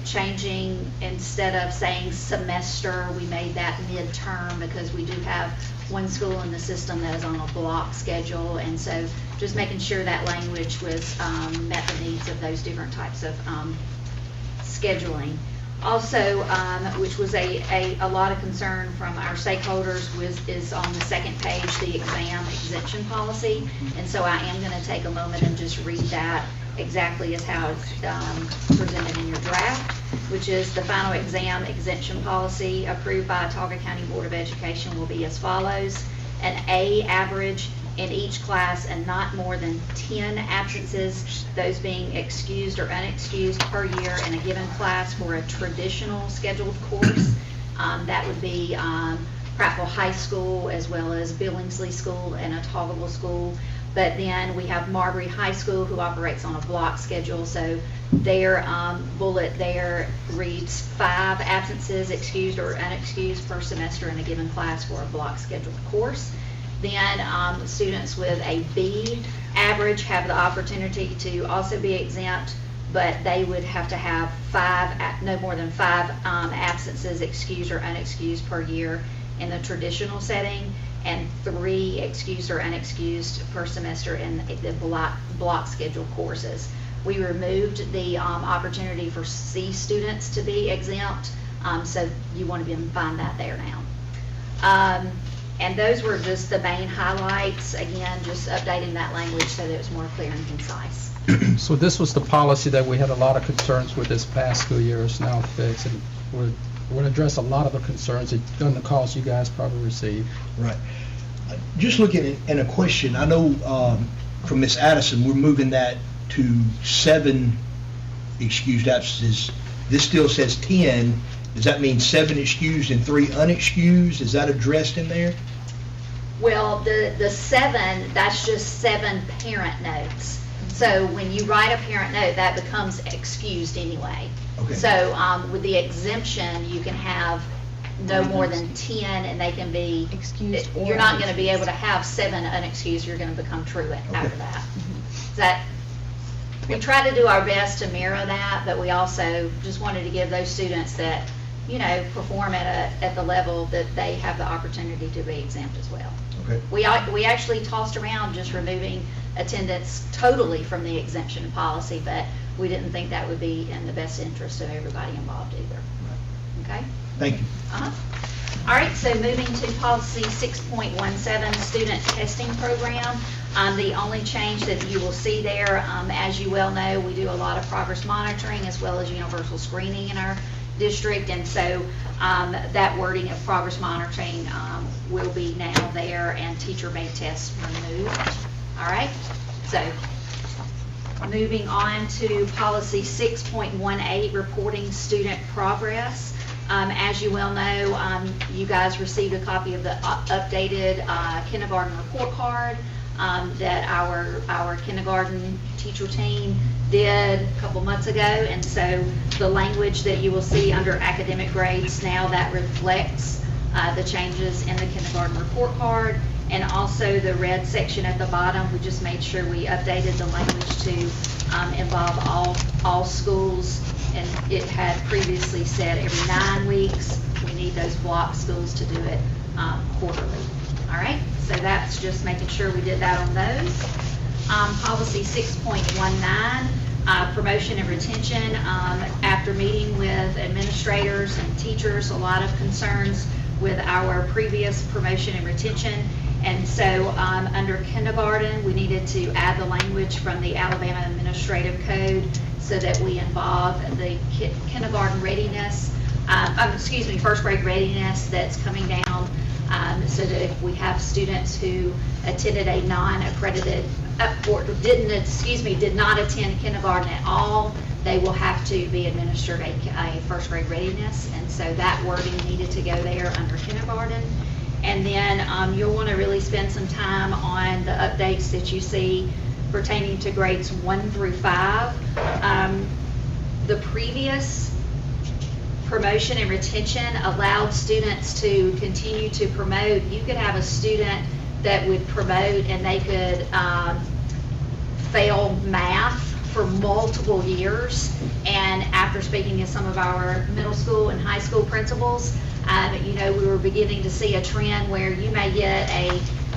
changing, instead of saying semester, we made that midterm because we do have one school in the system that is on a block schedule, and so just making sure that language was met the needs of those different types of scheduling. Also, which was a lot of concern from our stakeholders, is on the second page, the exam exemption policy. And so I am going to take a moment and just read that exactly as how it's presented in your draft, which is the final exam exemption policy approved by Autauga County Board of Education will be as follows: an A average in each class and not more than 10 absences, those being excused or unexcused per year in a given class for a traditional scheduled course. That would be Prattville High School as well as Billingsley School and Autauga School. But then we have Marbury High School, who operates on a block schedule, so their bullet there reads 5 absences, excused or unexcused, per semester in a given class for a block scheduled course. Then students with a B average have the opportunity to also be exempt, but they would have to have no more than 5 absences, excused or unexcused, per year in the traditional setting, and 3 excused or unexcused per semester in the block schedule courses. We removed the opportunity for C students to be exempt, so you want to be able to find that there now. And those were just the main highlights. Again, just updating that language so that it's more clear and concise. So this was the policy that we had a lot of concerns with this past school year. It's now fixed, and we'll address a lot of the concerns that the calls you guys probably received. Right. Just looking at a question, I know from Ms. Addison, we're moving that to 7 excused absences. This still says 10. Does that mean 7 excused and 3 unexcused? Is that addressed in there? Well, the 7, that's just 7 parent notes. So when you write a parent note, that becomes excused anyway. Okay. So with the exemption, you can have no more than 10, and they can be Excused or you're not going to be unexcused. able to have 7 unexcused. You're going to become truant after that. Is that? We try to do our best to mirror that, but we also just wanted to give those students that, you know, perform at the level that they have the opportunity to be exempt as well. Okay. We actually tossed around just removing attendance totally from the exemption policy, but we didn't think that would be in the best interest of everybody involved either. Okay? Thank you. All right, so moving to policy 6.17, student testing program. The only change that you will see there, as you well know, we do a lot of progress monitoring as well as universal screening in our district, and so that wording of progress monitoring will be now there, and teacher-made tests removed. All right, so moving on to policy 6.18, reporting student progress. As you well know, you guys received a copy of the updated kindergarten report card that our kindergarten teacher team did a couple months ago, and so the language that you will see under academic grades now, that reflects the changes in the kindergarten report card, and also the red section at the bottom, we just made sure we updated the language to involve all schools, and it had previously said every 9 weeks. We need those block schools to do it quarterly. All right, so that's just making sure we did that on those. Policy 6.19, promotion and retention. After meeting with administrators and teachers, a lot of concerns with our previous promotion and retention. And so under kindergarten, we needed to add the language from the Alabama Administrative Code so that we involve the kindergarten readiness, first grade readiness that's coming down, so that if we have students who attended a non-accredited, or did not attend kindergarten at all, they will have to be administered a first grade readiness, and so that wording needed to go there under kindergarten. And then you'll want to really spend some time on the updates that you see pertaining to grades 1 through 5. The previous promotion and retention allowed students to continue to promote. You could have a student that would promote and they could fail math for multiple years, and after speaking to some of our middle school and high school principals, we were beginning to see a trend where you may get a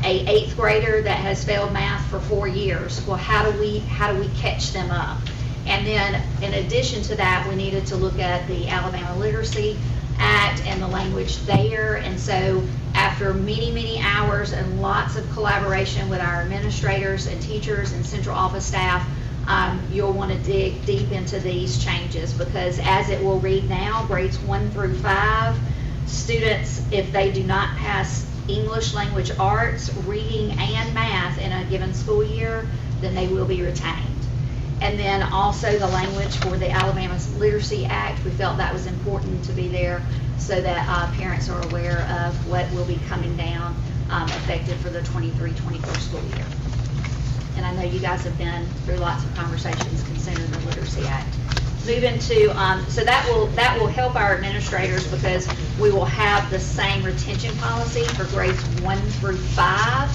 8th grader that has failed math for 4 years. Well, how do we catch them up? And then in addition to that, we needed to look at the Alabama Literacy Act and the language there. And so after many hours and lots of collaboration with our administrators and teachers and central office staff, you'll want to dig deep into these changes, because as it will read now, grades 1 through 5, students, if they do not pass English language arts, reading, and math in a given school year, then they will be retained. And then also the language for the Alabama Literacy Act, we felt that was important to be there so that parents are aware of what will be coming down effective for the 23-24 school year. And I know you guys have been through lots of conversations concerning the Literacy Act. Moving to, so that will help our administrators, because we will have the same retention policy for grades 1 through 5,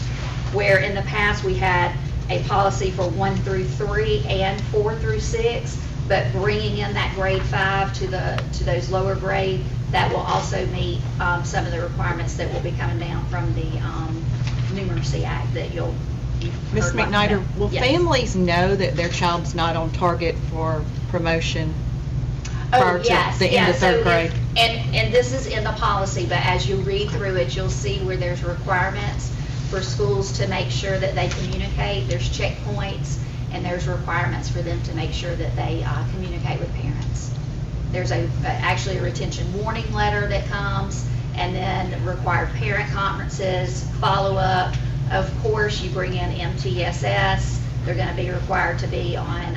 where in the past we had a policy for 1 through 3 and 4 through 6, but bringing in that grade 5 to those lower grade, that will also meet some of the requirements that will be coming down from the Numeracy Act that you'll. Ms. McNider, will Yes. families know that their child's not on target for promotion prior to the end of 3rd grade? And this is in the policy, but as you read through it, you'll see where there's requirements for schools to make sure that they communicate. There's checkpoints, and there's requirements for them to make sure that they communicate with parents. There's actually a retention warning letter that comes, and then required parent conferences, follow-up. Of course, you bring in MTSS. They're going to be required to be on,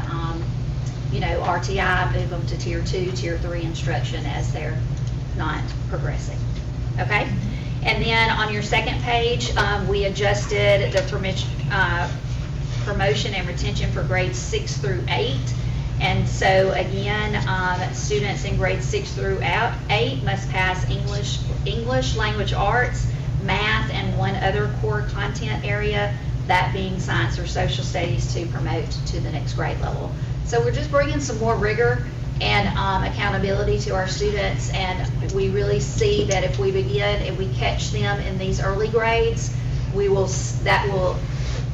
RTI, move them to Tier 2, Tier 3 instruction as they're not progressing. Okay? And then on your second page, we adjusted the promotion and retention for grades 6 through 8. And so again, students in grades 6 through 8 must pass English, language arts, math, and one other core content area, that being science or social studies, to promote to the next grade level. So we're just bringing some more rigor and accountability to our students, and we really see that if we begin and we catch them in these early grades, that will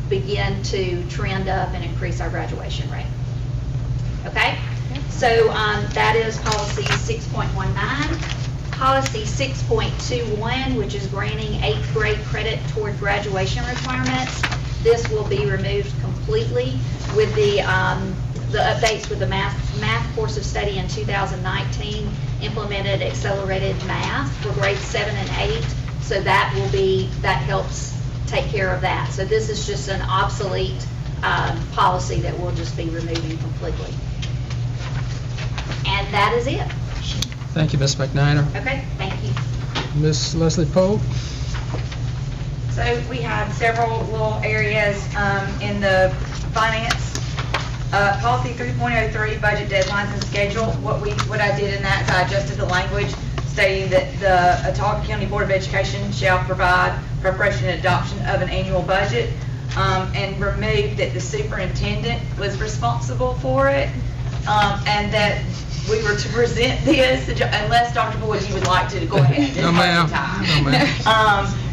begin to trend up and increase our graduation rate. Okay? So that is policy 6.19. Policy 6.21, which is granting 8th grade credit toward graduation requirements. This will be removed completely with the updates with the math course of study in 2019, implemented accelerated math for grades 7 and 8. So that helps take care of that. So this is just an obsolete policy that we'll just be removing completely. And that is it. Thank you, Ms. McNiner. Okay, thank you. Ms. Leslie Pope? So we have several little areas in the finance. Policy 3.03, budget deadlines and schedule. What I did in that is I adjusted the language stating that the Autauga County Board of Education shall provide preparation and adoption of an annual budget, and removed that the superintendent was responsible for it, and that we were to present this, unless Dr. Boyd, you would like to go ahead. No, ma'am. No, ma'am.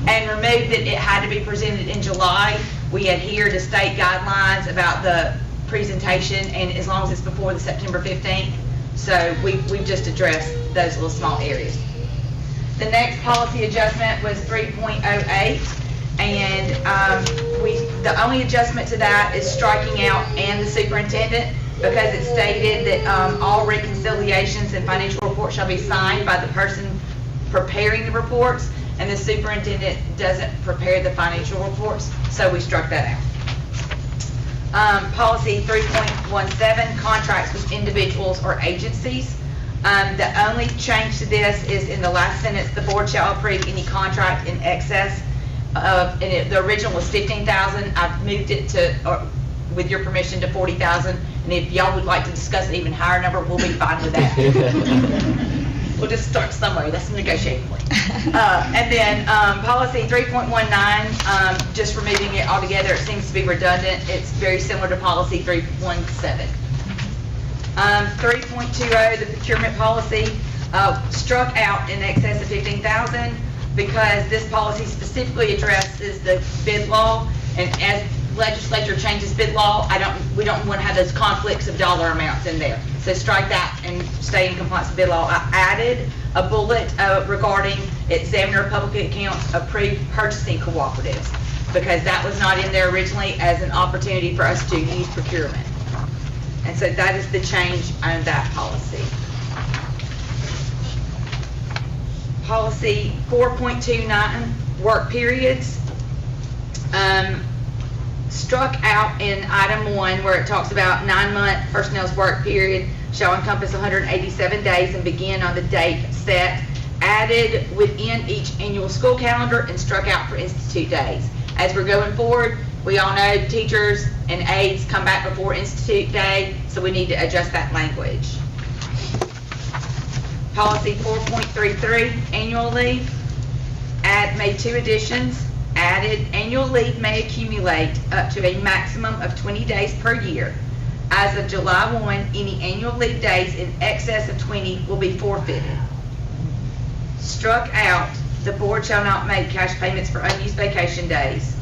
And removed that it had to be presented in July. We adhere to state guidelines about the presentation, and as long as it's before the September 15th. So we've just addressed those little small areas. The next policy adjustment was 3.08, and the only adjustment to that is striking out "and the superintendent," because it stated that all reconciliations and financial reports shall be signed by the person preparing the reports, and the superintendent doesn't prepare the financial reports, so we struck that out. Policy 3.17, contracts with individuals or agencies. The only change to this is in the last sentence, the board shall approve any contract in excess of, the original was $15,000. I've moved it to, with your permission, to $40,000. And if y'all would like to discuss an even higher number, we'll be fine with that. We'll just start somewhere. That's a negotiating point. And then policy 3.19, just removing it altogether. It seems to be redundant. It's very similar to policy 3.17. 3.20, the procurement policy, struck out in excess of $15,000 because this policy specifically addresses the bid law, and as legislature changes bid law, we don't want to have those conflicts of dollar amounts in there. So strike that and stay in compliance with bid law. I added a bullet regarding examiner public accounts approved purchasing cooperatives, because that was not in there originally as an opportunity for us to use procurement. And so that is the change on that policy. Policy 4.29, work periods. Struck out in item 1 where it talks about 9-month personnel's work period shall encompass 187 days and begin on the date set, added within each annual school calendar, and struck out for institute days. As we're going forward, we all know teachers and aides come back before institute day, so we need to adjust that language. Policy 4.33, annual leave. Made 2 additions. Added, annual leave may accumulate up to a maximum of 20 days per year. As of July 1, any annual leave days in excess of 20 will be forfeited. Struck out, the board shall not make cash payments for unused vacation days.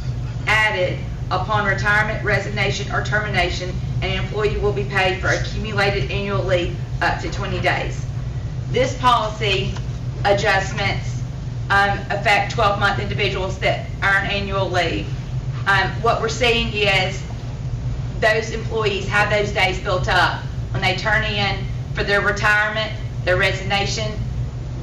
Added, upon retirement, resignation, or termination, an employee will be paid for accumulated annual leave up to 20 days. This policy adjustments affect 12-month individuals that earn annual leave. What we're seeing is those employees have those days built up. When they turn in for their retirement, their resignation,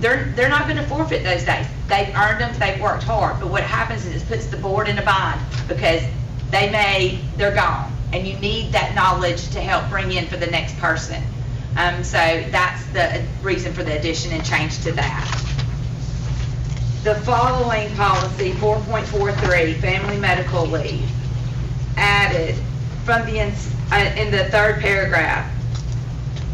they're not going to forfeit those days. They've earned them, they've worked hard, but what happens is it puts the board in a bind because they're gone, and you need that knowledge to help bring in for the next person. So that's the reason for the addition and change to that. The following policy, 4.43, family medical leave, added from in the third paragraph,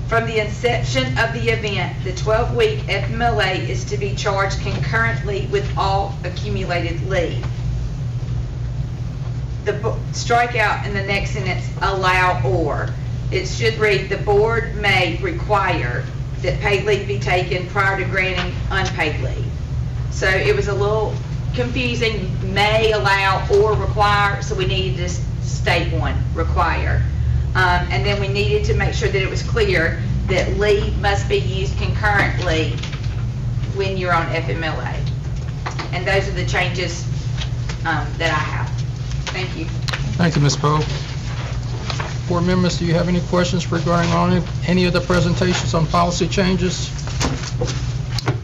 from the inception of the event, the 12-week FMLA is to be charged concurrently with all accumulated leave. The strikeout in the next sentence, allow or. It should read, the board may require that paid leave be taken prior to granting unpaid leave. So it was a little confusing, may, allow, or require, so we needed to state one, require. And then we needed to make sure that it was clear that leave must be used concurrently when you're on FMLA. And those are the changes that I have. Thank you. Thank you, Ms. Poe. Board members, do you have any questions regarding any of the presentations on policy changes?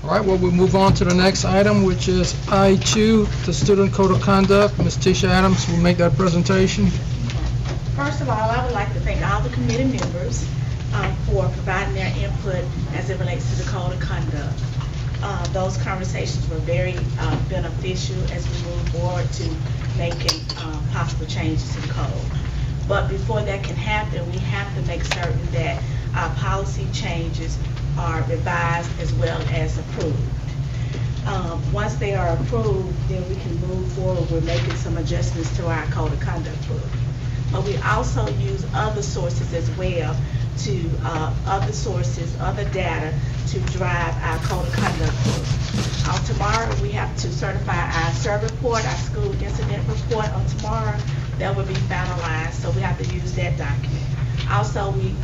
All right, well, we'll move on to the next item, which is I-2, the Student Code of Conduct. Ms. Tisha Adams will make that presentation. First of all, I would like to thank all the committee members for providing their input as it relates to the Code of Conduct. Those conversations were very beneficial as we move forward to making possible changes to the code. But before that can happen, we have to make certain that our policy changes are revised as well as approved. Once they are approved, then we can move forward with making some adjustments to our Code of Conduct book. But we also use other sources as well to other data to drive our Code of Conduct book. Tomorrow we have to certify our SIR report, our school incident report on tomorrow. That will be finalized, so we have to use that document. Also, we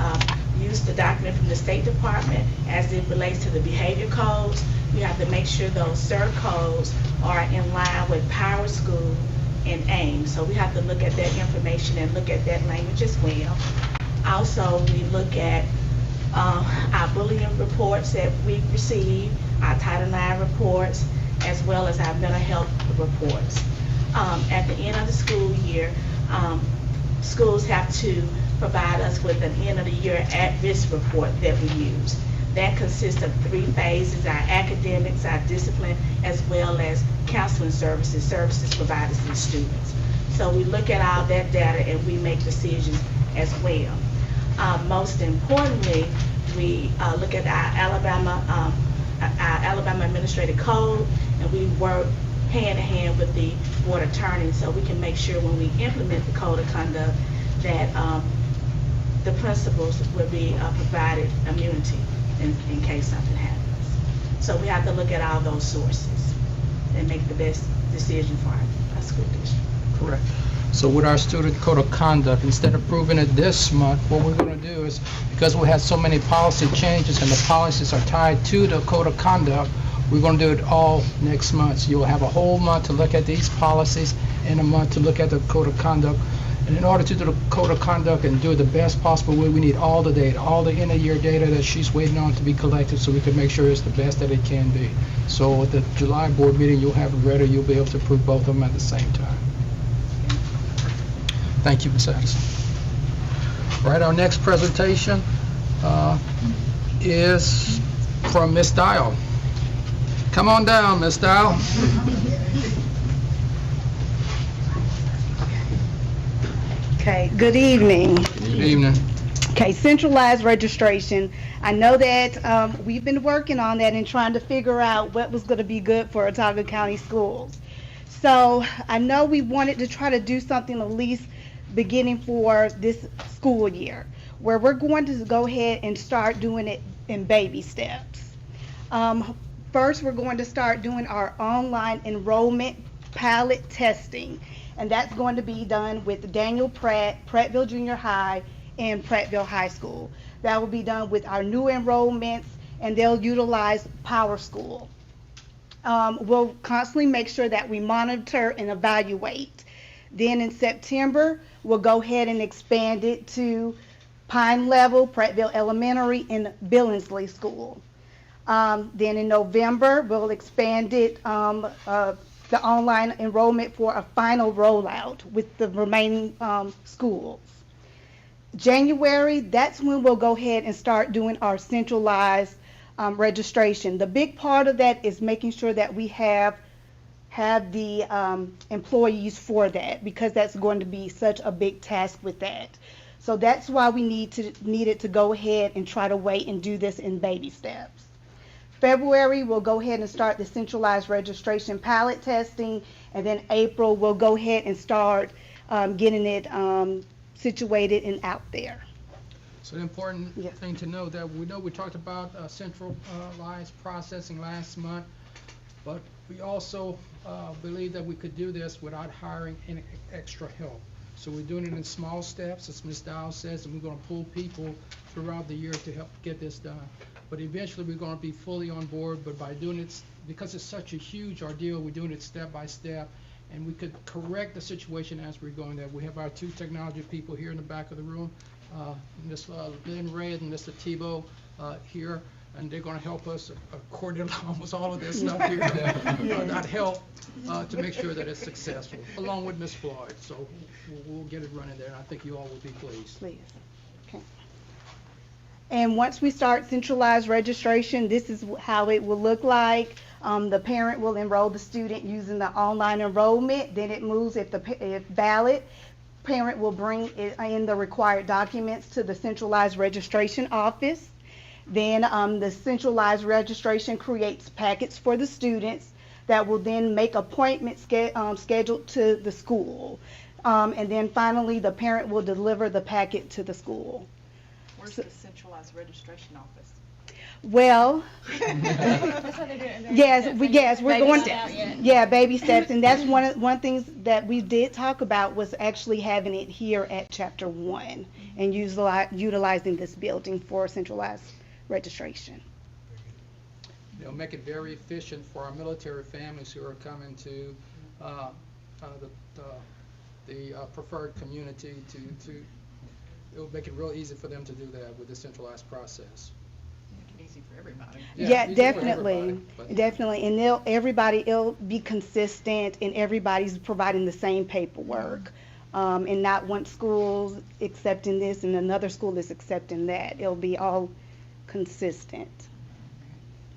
use the document from the State Department as it relates to the behavior codes. We have to make sure those SIR codes are in line with Power School and AIM. So we have to look at that information and look at that language as well. Also, we look at our bullying reports that we receive, our Title IX reports, as well as our mental health reports. At the end of the school year, schools have to provide us with an end of the year at-risk report that we use. That consists of 3 phases, our academics, our discipline, as well as counseling services provided to the students. So we look at all that data and we make decisions as well. Most importantly, we look at our Alabama Administrative Code, and we work hand in hand with the board attorney so we can make sure when we implement the Code of Conduct that the principals will be provided immunity in case something happens. So we have to look at all those sources and make the best decision for our school district. Correct. So with our Student Code of Conduct, instead of approving it this month, what we're going to do is, because we had so many policy changes and the policies are tied to the Code of Conduct, we're going to do it all next month. So you'll have a whole month to look at these policies and a month to look at the Code of Conduct. And in order to do the Code of Conduct and do it the best possible way, we need all the data, all the end of year data that she's waiting on to be collected so we can make sure it's the best that it can be. So at the July board meeting, you'll have it ready. You'll be able to approve both of them at the same time. Thank you, Ms. Addison. All right, our next presentation is from Ms. Dial. Come on down, Ms. Dial. Okay, good evening. Good evening. Okay, centralized registration. I know that we've been working on that and trying to figure out what was going to be good for Autauga County schools. So I know we wanted to try to do something at least beginning for this school year, where we're going to go ahead and start doing it in baby steps. First, we're going to start doing our online enrollment pilot testing, and that's going to be done with Daniel Pratt, Prattville Junior High, and Prattville High School. That will be done with our new enrollments, and they'll utilize Power School. We'll constantly make sure that we monitor and evaluate Then in September, we'll go ahead and expand it to Pine Level, Prattville Elementary, and Billingsley School. Then in November, we'll expand it, the online enrollment for a final rollout with the remaining schools. January, that's when we'll go ahead and start doing our centralized registration. The big part of that is making sure that we have the employees for that, because that's going to be such a big task with that. So that's why we needed to go ahead and try to wait and do this in baby steps. February, we'll go ahead and start the centralized registration pilot testing, and then April, we'll go ahead and start getting it situated and out there. So the important thing to know that we talked about centralized processing last month, but we also believe that we could do this without hiring any extra help. So we're doing it in small steps, as Ms. Dow says, and we're going to pull people throughout the year to help get this done. But eventually we're going to be fully on board, but by doing it, because it's such a huge ordeal, we're doing it step by step, and we could correct the situation as we're going there. We have our two technology people here in the back of the room, Ms. Lynn Ray and Mr. Tebow here, and they're going to help us coordinate almost all of this stuff here, that help to make sure that it's successful, along with Ms. Floyd. So we'll get it running there, and I think you all will be pleased. Please. Okay. And once we start centralized registration, this is how it will look like. The parent will enroll the student using the online enrollment. Then it moves, if valid, parent will bring in the required documents to the centralized registration office. Then the centralized registration creates packets for the students that will then make appointments scheduled to the school. And then finally, the parent will deliver the packet to the school. Where's the centralized registration office? Well, That's what they're doing. yes, we're Baby going. steps. Yeah, baby steps, and that's one things that we did talk about was actually having it here at Chapter 1 and utilizing this building for centralized registration. They'll make it very efficient for our military families who are coming to the preferred community. It'll make it real easy for them to do that with the centralized process. Make it easy for everybody. Yeah, easy for definitely, everybody, definitely, and it'll be consistent, and everybody's providing the same paperwork, and not one school accepting this and another school is accepting that. It'll be all consistent.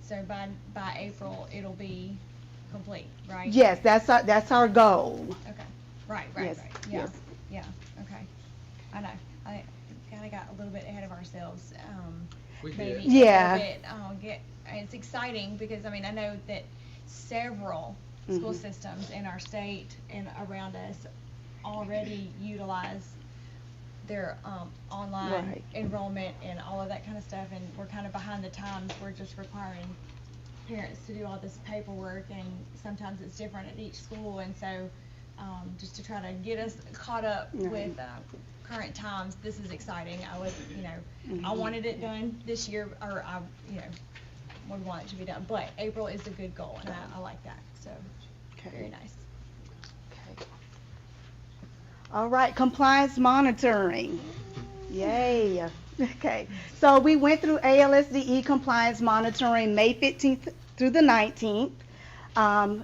So by April, it'll be complete, right? Yes, that's our goal. Okay. Right. Yes, Yeah. yes. Yeah. Okay. I know. I kind of got a little bit ahead of ourselves. We did. Maybe Yeah. a little bit. It's exciting because I know that several school systems in our state and around us already utilize their online Right. enrollment and all of that kind of stuff, and we're kind of behind the times. We're just requiring parents to do all this paperwork, and sometimes it's different at each school, and so just to try to get us caught up with current times, this is exciting. I was, I wanted it done this year, or I, would want it to be done, but April is a good goal, and I like that, so very nice. All right, compliance monitoring. Yay. Okay, so we went through ALSDE compliance monitoring May 15th through the 19th.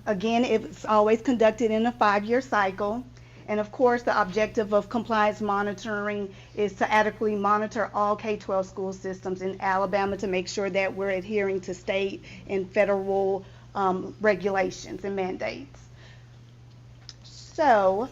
Again, it's always conducted in a 5-year cycle. And of course, the objective of compliance monitoring is to adequately monitor all K-12 school systems in Alabama to make sure that we're adhering to state and federal regulations and mandates. So,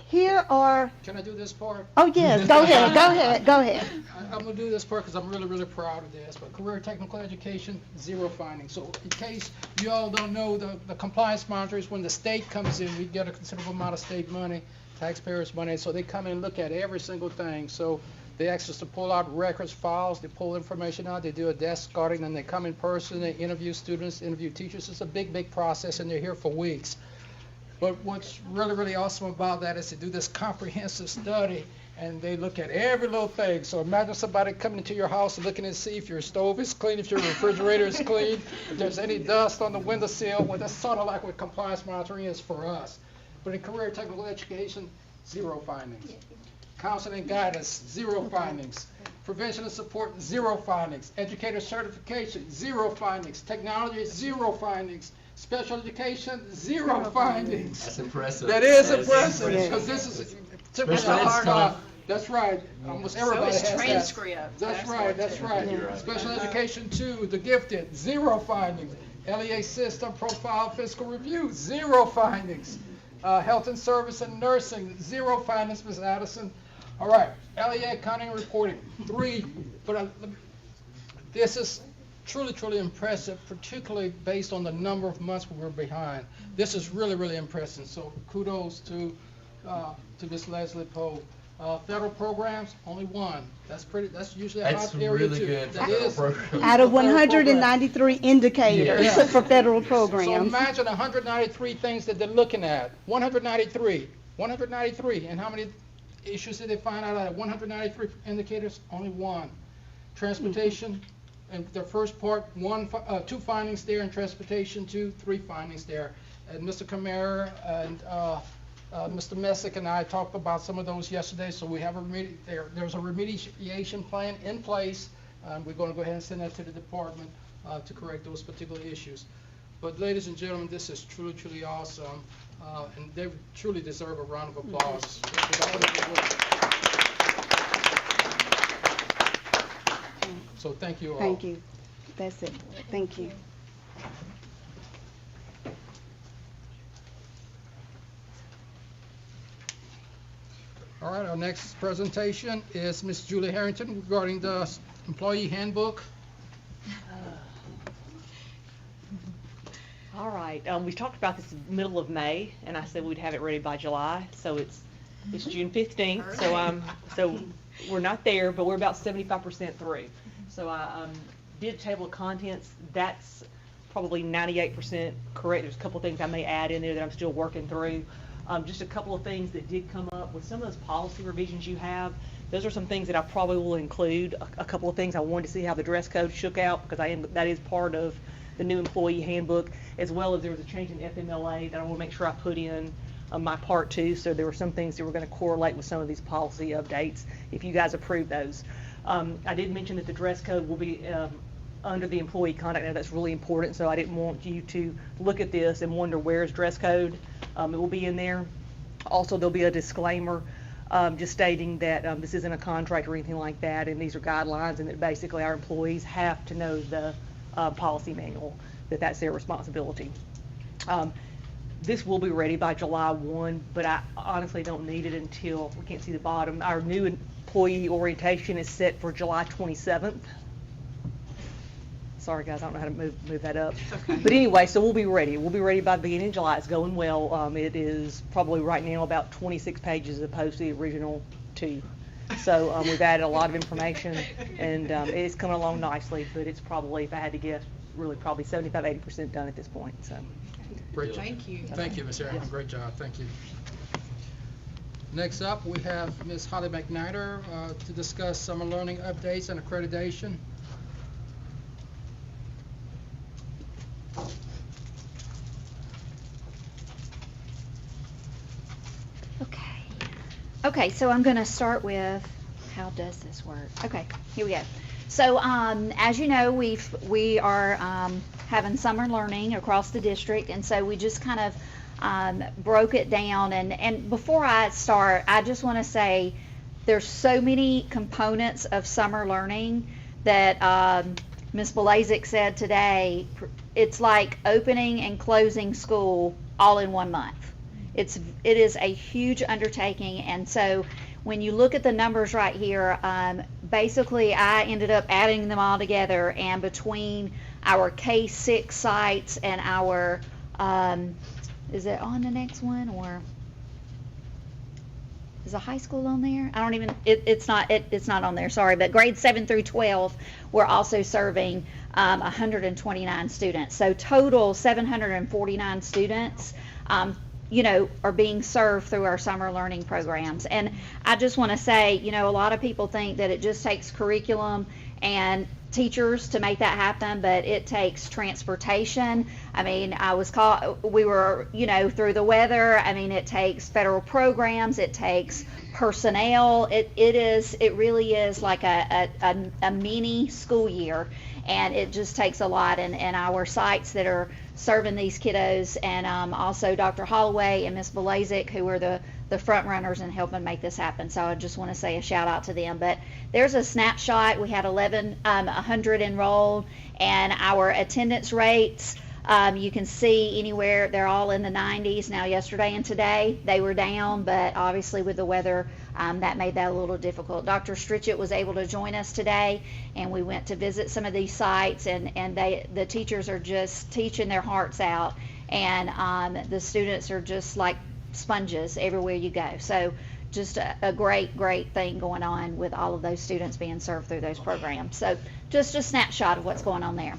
here are... Can I do this part? Oh, yes, go ahead. I'm going to do this part because I'm really, really proud of this. But career technical education, 0 findings. So in case you all don't know, the compliance monitors, when the state comes in, we get a considerable amount of state money, taxpayers' money. So they come in and look at every single thing. So they ask us to pull out records, files, they pull information out, they do a desk scouting, then they come in person, they interview students, interview teachers. It's a big, big process, and they're here for weeks. But what's really, really awesome about that is to do this comprehensive study, and they look at every little thing. So imagine somebody coming into your house and looking to see if your stove is clean, if your refrigerator is clean, if there's any dust on the windowsill. Well, that's sort of like what compliance monitoring is for us. But in career technical education, 0 findings. Counseling and guidance, 0 findings. Prevention and support, 0 findings. Educator certification, 0 findings. Technology, 0 findings. Special education, 0 findings. That's impressive. That is That impressive, impressive. because this is Special typical ed's hard tough. That's right, almost So everybody is has that. transcript. That's right, that's right. You're right. Special education 2, the gifted, 0 findings. LEA system profile fiscal review, 0 findings. Health and service and nursing, 0 findings, Ms. Addison. All right, LEA accounting and reporting, 3. But this is truly, truly impressive, particularly based on the number of months we were behind. This is really, really impressive. So kudos to Ms. Leslie Poe. Federal programs, only 1. That's usually a That's hot area really too. good That for is. federal programs. Out of For federal 193 indicators Yeah. for federal So programs. imagine 193 things that they're looking at. 193. And how many issues did they find out of that? 193 indicators, only 1. Transportation, and the first part, 2 findings there in transportation, 3 findings there. And Mr. Kamara and Mr. Messick and I talked about some of those yesterday, so we have there's a remediation plan in place. We're going to go ahead and send that to the department to correct those particular issues. But ladies and gentlemen, this is truly, truly awesome, and they truly deserve a round of applause. So thank you all. Thank you. That's it. Thank you. All right, our next presentation is Ms. Julie Harrington regarding the employee handbook. All right, we talked about this middle of May, and I said we'd have it ready by July, so it's June 15th, so we're not there, but we're about 75% through. So I did a table of contents. That's probably 98% correct. There's a couple things I may add in there that I'm still working through. Just a couple of things that did come up with some of those policy revisions you have. Those are some things that I probably will include. A couple of things I wanted to see how the dress code shook out, because that is part of the new employee handbook, as well as there was a change in FMLA that I want to make sure I put in my part too. So there were some things that were going to correlate with some of these policy updates if you guys approve those. I did mention that the dress code will be under the employee conduct. Now that's really important, so I didn't want you to look at this and wonder where's dress code. It will be in there. Also, there'll be a disclaimer just stating that this isn't a contract or anything like that, and these are guidelines, and that basically our employees have to know the policy manual, that's their responsibility. This will be ready by July 1, but I honestly don't need it until, we can't see the bottom, our new employee orientation is set for July 27th. Sorry guys, I don't know how to move that up. Okay. But anyway, so we'll be ready. We'll be ready by the beginning of July. It's going well. It is probably right now about 26 pages as opposed to the original 2. So we've added a lot of information, and it's coming along nicely, but it's probably, if I had to guess, really probably 75–80% done at this point. So. Great job. Thank you. Thank you, Ms. Harrington. Great job. Thank you. Next up, we have Ms. Holly McNider to discuss summer learning updates and accreditation. Okay, so I'm going to start with, how does this work? Okay, here we go. So, as you know, we are having summer learning across the district, and so we just kind of broke it down. And before I start, I just want to say there's so many components of summer learning that Ms. Blazek said today. It's like opening and closing school all in 1 month. It is a huge undertaking, and so when you look at the numbers right here, basically I ended up adding them all together, and between our K-6 sites and our, is it on the next one, or is a high school on there? I don't even, it's not on there, sorry, but grades 7 through 12, we're also serving 129 students. So total 749 students are being served through our summer learning programs. And I just want to say, a lot of people think that it just takes curriculum and teachers to make that happen, but it takes transportation. I mean, we were, through the weather. I mean, it takes federal programs, it takes personnel. It really is like a mini school year, and it just takes a lot. And our sites that are serving these kiddos, and also Dr. Holloway and Ms. Belazic, who are the front runners in helping make this happen. So I just want to say a shout out to them. But there's a snapshot. We had 100 enrolled, and our attendance rates, you can see anywhere, they're all in the 90s. Now, yesterday and today, they were down, but obviously with the weather, that made that a little difficult. Dr. Stritchett was able to join us today, and we went to visit some of these sites, and the teachers are just teaching their hearts out, and the students are just like sponges everywhere you go. So just a great thing going on with all of those students being served through those programs. So just a snapshot of what's going on there.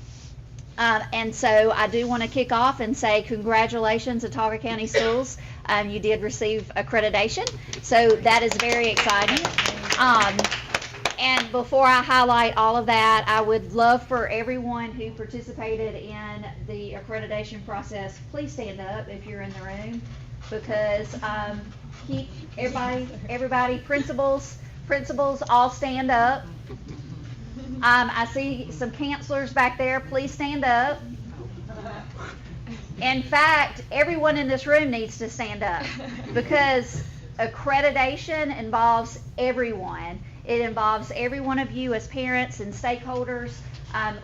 And so I do want to kick off and say congratulations, Autauga County Schools. You did receive accreditation, so that is very exciting. And before I highlight all of that, I would love for everyone who participated in the accreditation process, please stand up if you're in the room, because keep everybody, principals, all stand up. I see some counselors back there. Please stand up. In fact, everyone in this room needs to stand up, because accreditation involves everyone. It involves every one of you as parents and stakeholders.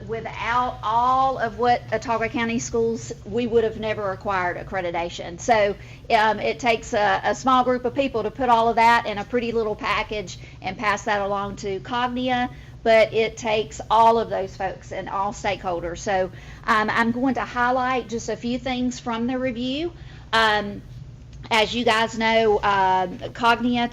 Without all of what Autauga County Schools, we would have never acquired accreditation. So it takes a small group of people to put all of that in a pretty little package and pass that along to Cognia, but it takes all of those folks and all stakeholders. So I'm going to highlight just a few things from the review. As you guys know, Cognia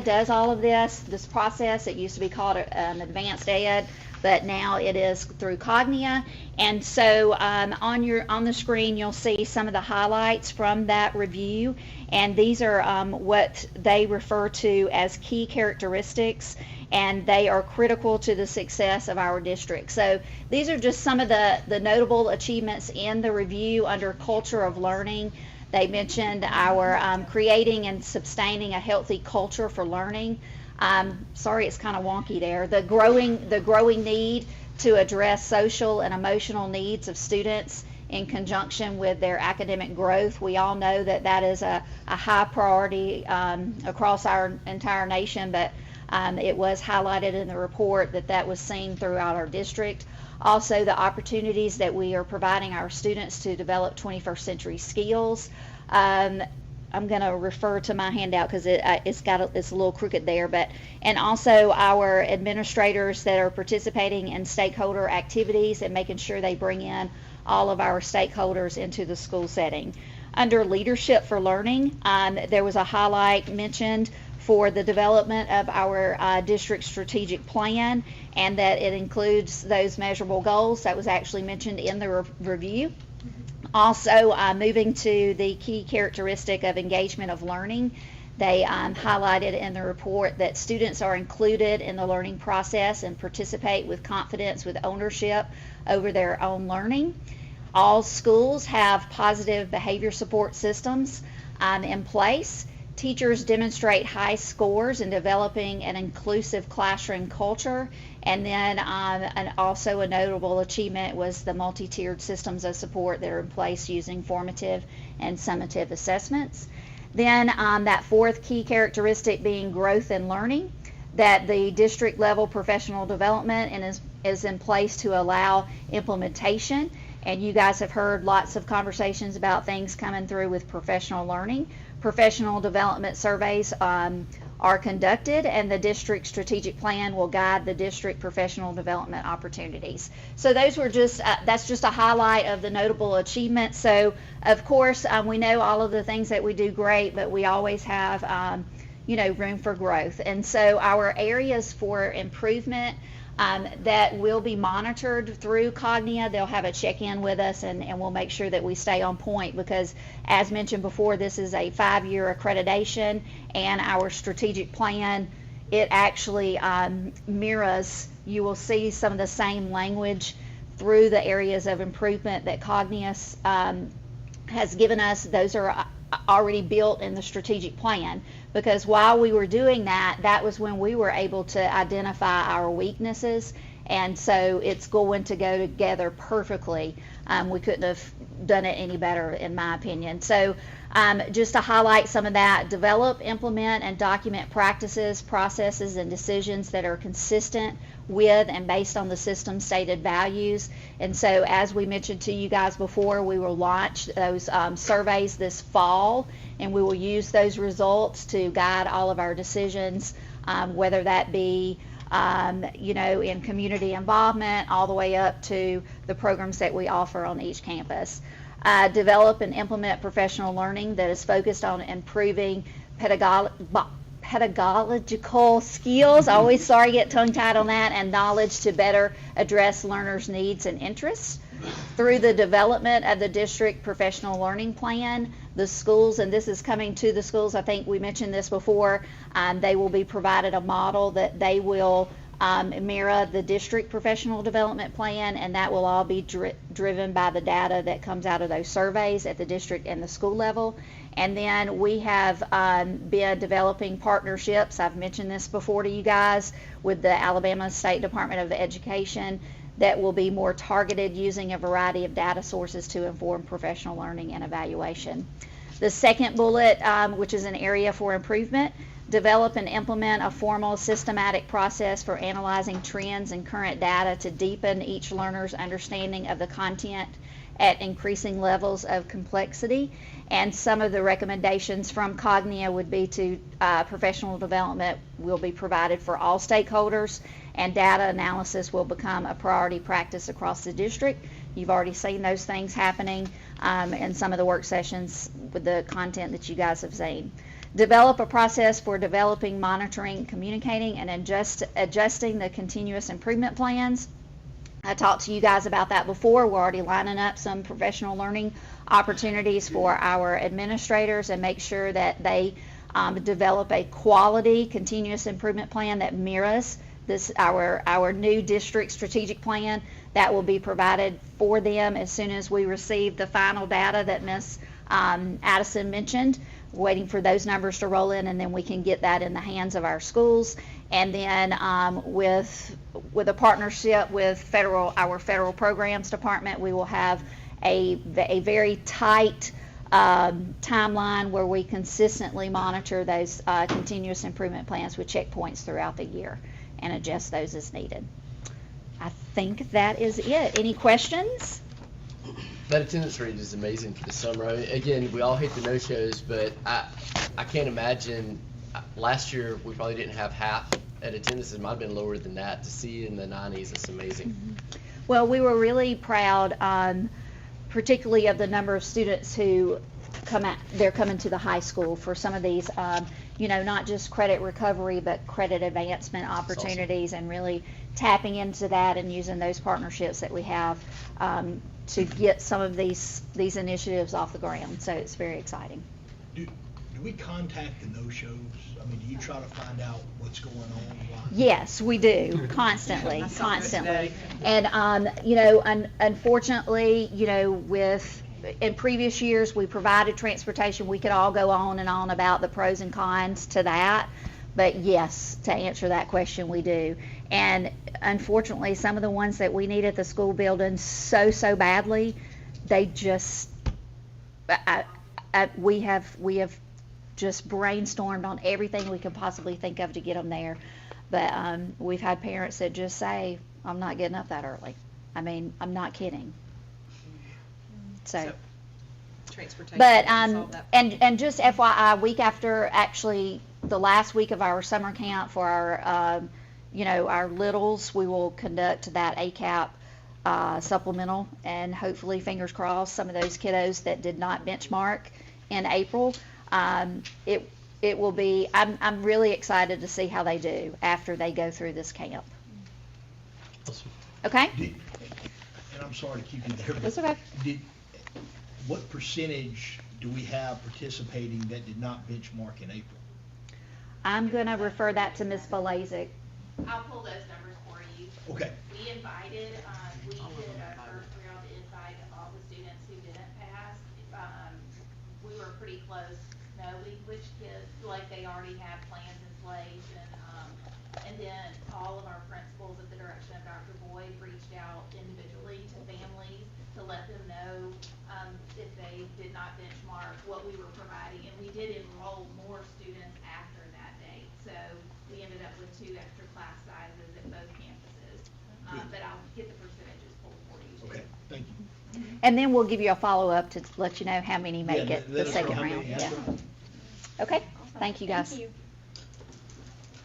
does all of this process. It used to be called Advanced Ed, but now it is through Cognia. And so on the screen, you'll see some of the highlights from that review. And these are what they refer to as key characteristics, and they are critical to the success of our district. So these are just some of the notable achievements in the review under culture of learning. They mentioned our creating and sustaining a healthy culture for learning. Sorry, it's kind of wonky there. The growing need to address social and emotional needs of students in conjunction with their academic growth. We all know that is a high priority across our entire nation, but it was highlighted in the report that was seen throughout our district. Also, the opportunities that we are providing our students to develop 21st century skills. I'm going to refer to my handout because it's a little crooked there, and also our administrators that are participating in stakeholder activities and making sure they bring in all of our stakeholders into the school setting. Under leadership for learning, there was a highlight mentioned for the development of our district strategic plan, and that it includes those measurable goals. That was actually mentioned in the review. Also, moving to the key characteristic of engagement of learning, they highlighted in the report that students are included in the learning process and participate with confidence, with ownership over their own learning. All schools have positive behavior support systems in place. Teachers demonstrate high scores in developing an inclusive classroom culture, and then also a notable achievement was the multi-tiered systems of support that are in place using formative and summative assessments. Then that fourth key characteristic being growth and learning, that the district level professional development and is in place to allow implementation. And you guys have heard lots of conversations about things coming through with professional learning. Professional development surveys are conducted, and the district strategic plan will guide the district professional development opportunities. So those were that's just a highlight of the notable achievements. So of course we know all of the things that we do great, but we always have room for growth. And so our areas for improvement that will be monitored through Cognia. They'll have a check-in with us, and we'll make sure that we stay on point, because as mentioned before, this is a 5-year accreditation, and our strategic plan it actually mirrors, you will see some of the same language through the areas of improvement that Cognius has given us. Those are already built in the strategic plan, because while we were doing that, that was when we were able to identify our weaknesses, and so it's going to go together perfectly. We couldn't have done it any better, in my opinion. So just to highlight some of that: develop, implement, and document practices, processes, and decisions that are consistent with and based on the system's stated values. And so, as we mentioned to you guys before, we will launch those surveys this fall, and we will use those results to guide all of our decisions, whether that be in community involvement, all the way up to the programs that we offer on each campus. Develop and implement professional learning that is focused on improving pedagogical skills, always get tongue-tied on that, and knowledge to better address learners' needs and interests. Through the development of the district professional learning plan, the schools, and this is coming to the schools, I think we mentioned this before, they will be provided a model that they will mirror the district professional development plan, and that will all be driven by the data that comes out of those surveys at the district and the school level. And then we have been developing partnerships, I've mentioned this before to you guys, with the Alabama State Department of Education, that will be more targeted, using a variety of data sources to inform professional learning and evaluation. The second bullet, which is an area for improvement: develop and implement a formal, systematic process for analyzing trends and current data to deepen each learner's understanding of the content at increasing levels of complexity. And some of the recommendations from Cognia would be to professional development will be provided for all stakeholders, and data analysis will become a priority practice across the district. You've already seen those things happening in some of the work sessions with the content that you guys have seen. Develop a process for developing, monitoring, communicating, and adjusting the continuous improvement plans. I talked to you guys about that before. We're already lining up some professional learning opportunities for our administrators, and make sure that they develop a quality continuous improvement plan that mirrors our new district strategic plan. That will be provided for them as soon as we receive the final data that Ms. Addison mentioned. Waiting for those numbers to roll in, and then we can get that in the hands of our schools. And then with a partnership with our federal programs department, we will have a very tight timeline where we consistently monitor those continuous improvement plans with checkpoints throughout the year and adjust those as needed. I think that is it. Any questions? That attendance rate is amazing for the summer. Again, we all hate the no-shows, but I can't imagine. Last year we probably didn't have half at attendance. It might have been lower than that. To see in the 90s, it's amazing. Mm-hmm. Well, we were really proud, particularly of the number of students who they're coming to the high school for some of these, not just credit recovery, but credit advancement opportunities. Awesome. And really tapping into that and using those partnerships that we have to get some of these initiatives off the ground. So it's very exciting. Do we contact the no-shows? I mean, do you try to find out what's going on? Yes, we do, constantly. And, unfortunately, in previous years, we provided transportation. We could all go on and on about the pros and cons to that. But yes, to answer that question, we do. And unfortunately, some of the ones that we need at the school building so badly, they just, we have just brainstormed on everything we could possibly think of to get them there. But we've had parents that just say, I'm not getting up that early. I mean, I'm not kidding. So transportation. But and just FYI, week after, actually the last week of our summer camp for our our littles, we will conduct that ACAP supplemental, and hopefully, fingers crossed, some of those kiddos that did not benchmark in April, it will be. I'm really excited to see how they do after they go through this camp. Awesome. Okay. And I'm sorry to keep you there. That's okay. What percentage do we have participating that did not benchmark in April? I'm going to refer that to Ms. Belazic. I'll pull those numbers for you. Okay. We invited, we did a cursory on the inside of all the students who didn't pass. We were pretty close knowing which kids, like they already had plans in place, and then all of our principals at the direction of Dr. Boyd reached out individually to families to let them know, if they did not benchmark what we were providing, and we did enroll more students after that date. So we ended up with 2 extra class sizes at both campuses. But I'll get the percentages pulled for you too. Okay, thank you. And then we'll give you a follow-up to let you know how many make Yeah, it let the us know second how many, round. that's Yeah. right. Okay, thank you, guys. Thank you.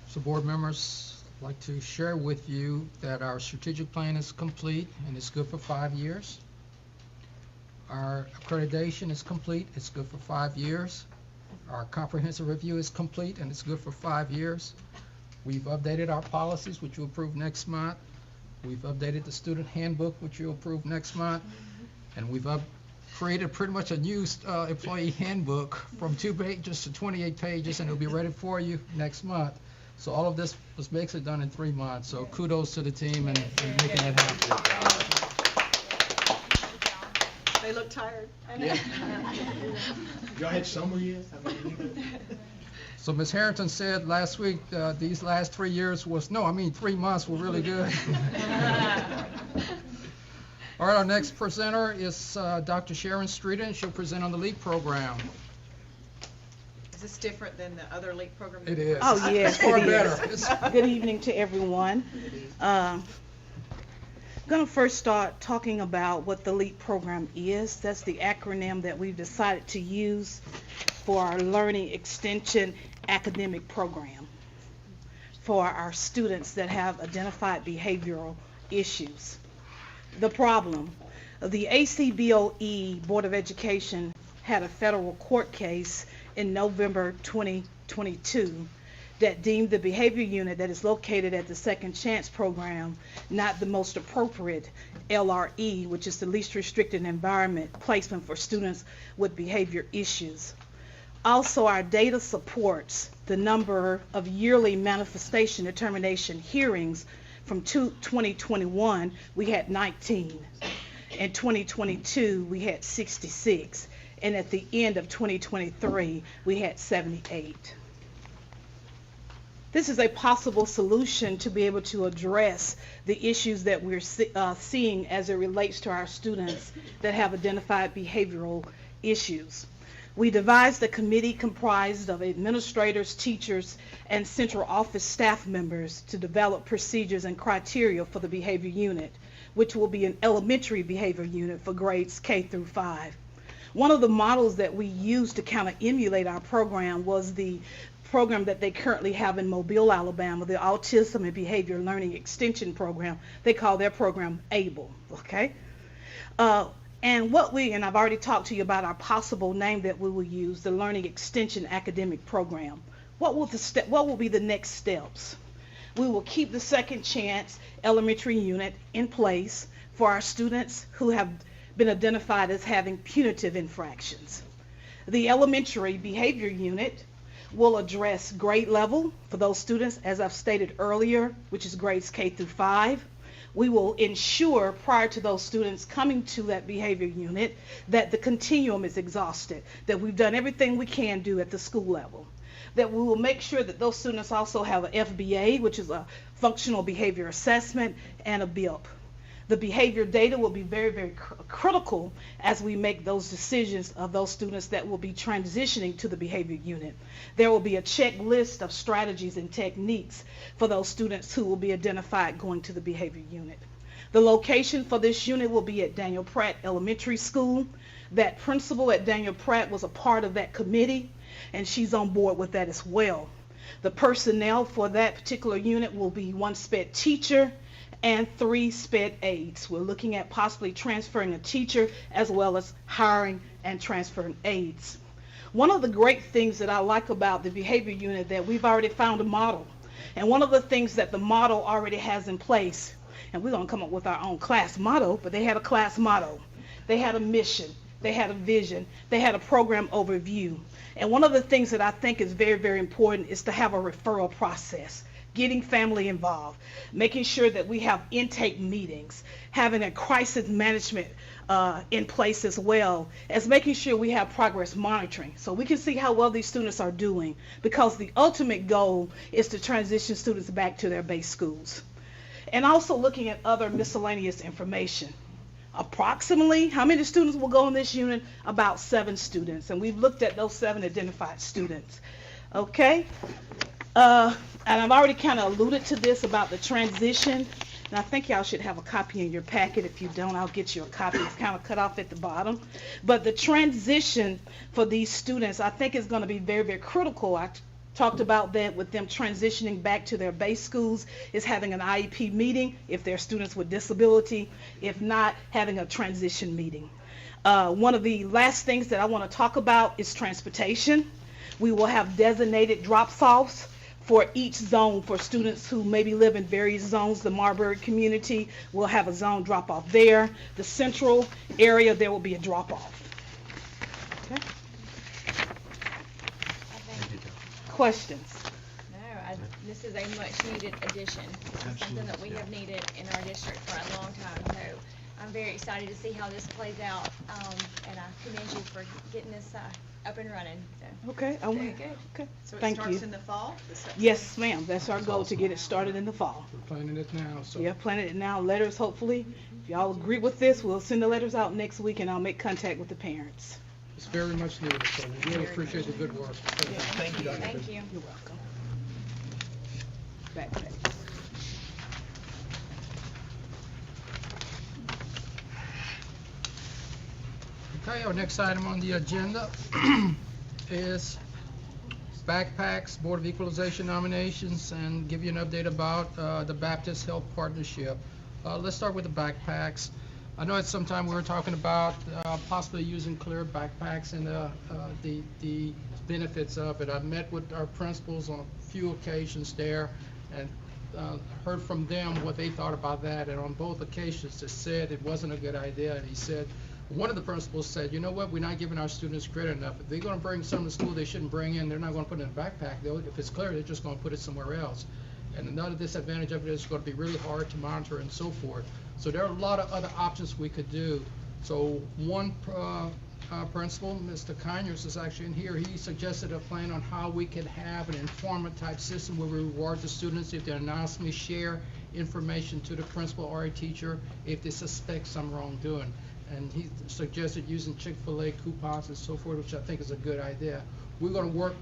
So board members, I'd like to share with you that our strategic plan is complete and it's good for 5 years. Our accreditation is complete, it's good for 5 years. Our comprehensive review is complete and it's good for 5 years. We've updated our policies, which you'll approve next month. We've updated the student handbook, which you'll approve next month. And we've created pretty much a new employee handbook from 2 pages to 28 pages, and it'll be ready for you next month. So all of this was basically done in 3 months. So kudos to the team and making that happen. They look tired. Y'all had summer yet? So Ms. Harrington said last week, these last 3 years was, 3 months were really good. All right, our next presenter is Dr. Sharon Streeter, and she'll present on the LEAP program. Is this different than the other LEAP program? It is. Oh, yes, It's far it better. is. Good evening to everyone. I'm going to first start talking about what the LEAP program is. That's the acronym that we've decided to use for our Learning Extension Academic Program for our students that have identified behavioral issues. The problem, the ACBOE Board of Education had a federal court case in November 2022 that deemed the behavior unit that is located at the Second Chance program not the most appropriate LRE, which is the least restricted environment placement for students with behavior issues. Also, our data supports the number of yearly manifestation determination hearings. From 2021, we had 19. In 2022, we had 66. And at the end of 2023, we had 78. This is a possible solution to be able to address the issues that we're seeing as it relates to our students that have identified behavioral issues. We devised a committee comprised of administrators, teachers, and central office staff members to develop procedures and criteria for the behavior unit, which will be an elementary behavior unit for grades K through 5. One of the models that we used to kind of emulate our program was the program that they currently have in Mobile, Alabama, the Autism and Behavior Learning Extension Program. They call their program ABLE, okay? And I've already talked to you about our possible name that we will use, the Learning Extension Academic Program. What will be the next steps? We will keep the Second Chance elementary unit in place for our students who have been identified as having punitive infractions. The elementary behavior unit will address grade level for those students, as I've stated earlier, which is grades K through 5. We will ensure prior to those students coming to that behavior unit that the continuum is exhausted, that we've done everything we can do at the school level, that we will make sure that those students also have an FBA, which is a functional behavior assessment, and a BIP. The behavior data will be very, very critical as we make those decisions of those students that will be transitioning to the behavior unit. There will be a checklist of strategies and techniques for those students who will be identified going to the behavior unit. The location for this unit will be at Daniel Pratt Elementary School. That principal at Daniel Pratt was a part of that committee, and she's on board with that as well. The personnel for that particular unit will be 1 SPED teacher and 3 SPED aides. We're looking at possibly transferring a teacher as well as hiring and transferring aides. One of the great things that I like about the behavior unit that we've already found a model. And one of the things that the model already has in place, and we're going to come up with our own class motto, but they had a class motto. They had a mission. they had a vision, they had a program overview. And one of the things that I think is very, very important is to have a referral process, getting family involved, making sure that we have intake meetings, having a crisis management in place as well as making sure we have progress monitoring so we can see how well these students are doing, because the ultimate goal is to transition students back to their base schools. And also looking at other miscellaneous information. Approximately, how many students will go in this unit? About 7 students, and we've looked at those 7 identified students. Okay? And I've already kind of alluded to this about the transition, and I think y'all should have a copy in your packet. If you don't, I'll get you a copy. It's kind of cut off at the bottom. But the transition for these students, I think, is going to be very, very critical. I talked about that with them transitioning back to their base schools, is having an IEP meeting if they're students with disability, if not, having a transition meeting. One of the last things that I want to talk about is transportation. We will have designated drop-offs for each zone for students who maybe live in various zones. The Marbury community will have a zone drop-off there. The central area, there will be a drop-off. Okay. Questions? No, this is a much-needed addition. It's something that we have needed in our district for a long time. So I'm very excited to see how this plays out, and I commend you for getting this up and running. So, okay. very good. Okay. So it Thank starts you. in the fall? Yes, ma'am. That's our goal, to get it started in the fall. We're planning it now, so. Yeah, planning it now. Letters, hopefully. If y'all agree with this, we'll send the letters out next week, and I'll make contact with the parents. It's very much needed, so we really appreciate the good work. Thank you, Dr. Thank you. You're welcome. Backpack. Okay, our next item on the agenda is backpacks, Board of Equalization nominations, and give you an update about the Baptist Health Partnership. Let's start with the backpacks. I know at some time we were talking about possibly using clear backpacks and the benefits of it. I met with our principals on a few occasions there and heard from them what they thought about that, and on both occasions they said it wasn't a good idea. And he said, one of the principals said, you know what, we're not giving our students credit enough. If they're going to bring something to school they shouldn't bring in, they're not going to put it in a backpack. If it's clear, they're just going to put it somewhere else. And another disadvantage of it is it's going to be really hard to monitor and so forth. So there are a lot of other options we could do. So one principal, Mr. Conyers, is actually in here. He suggested a plan on how we could have an informant type system where we reward the students if they anonymously share information to the principal or a teacher if they suspect some wrongdoing. And he suggested using Chick-fil-A coupons and so forth, which I think is a good idea. We're going to work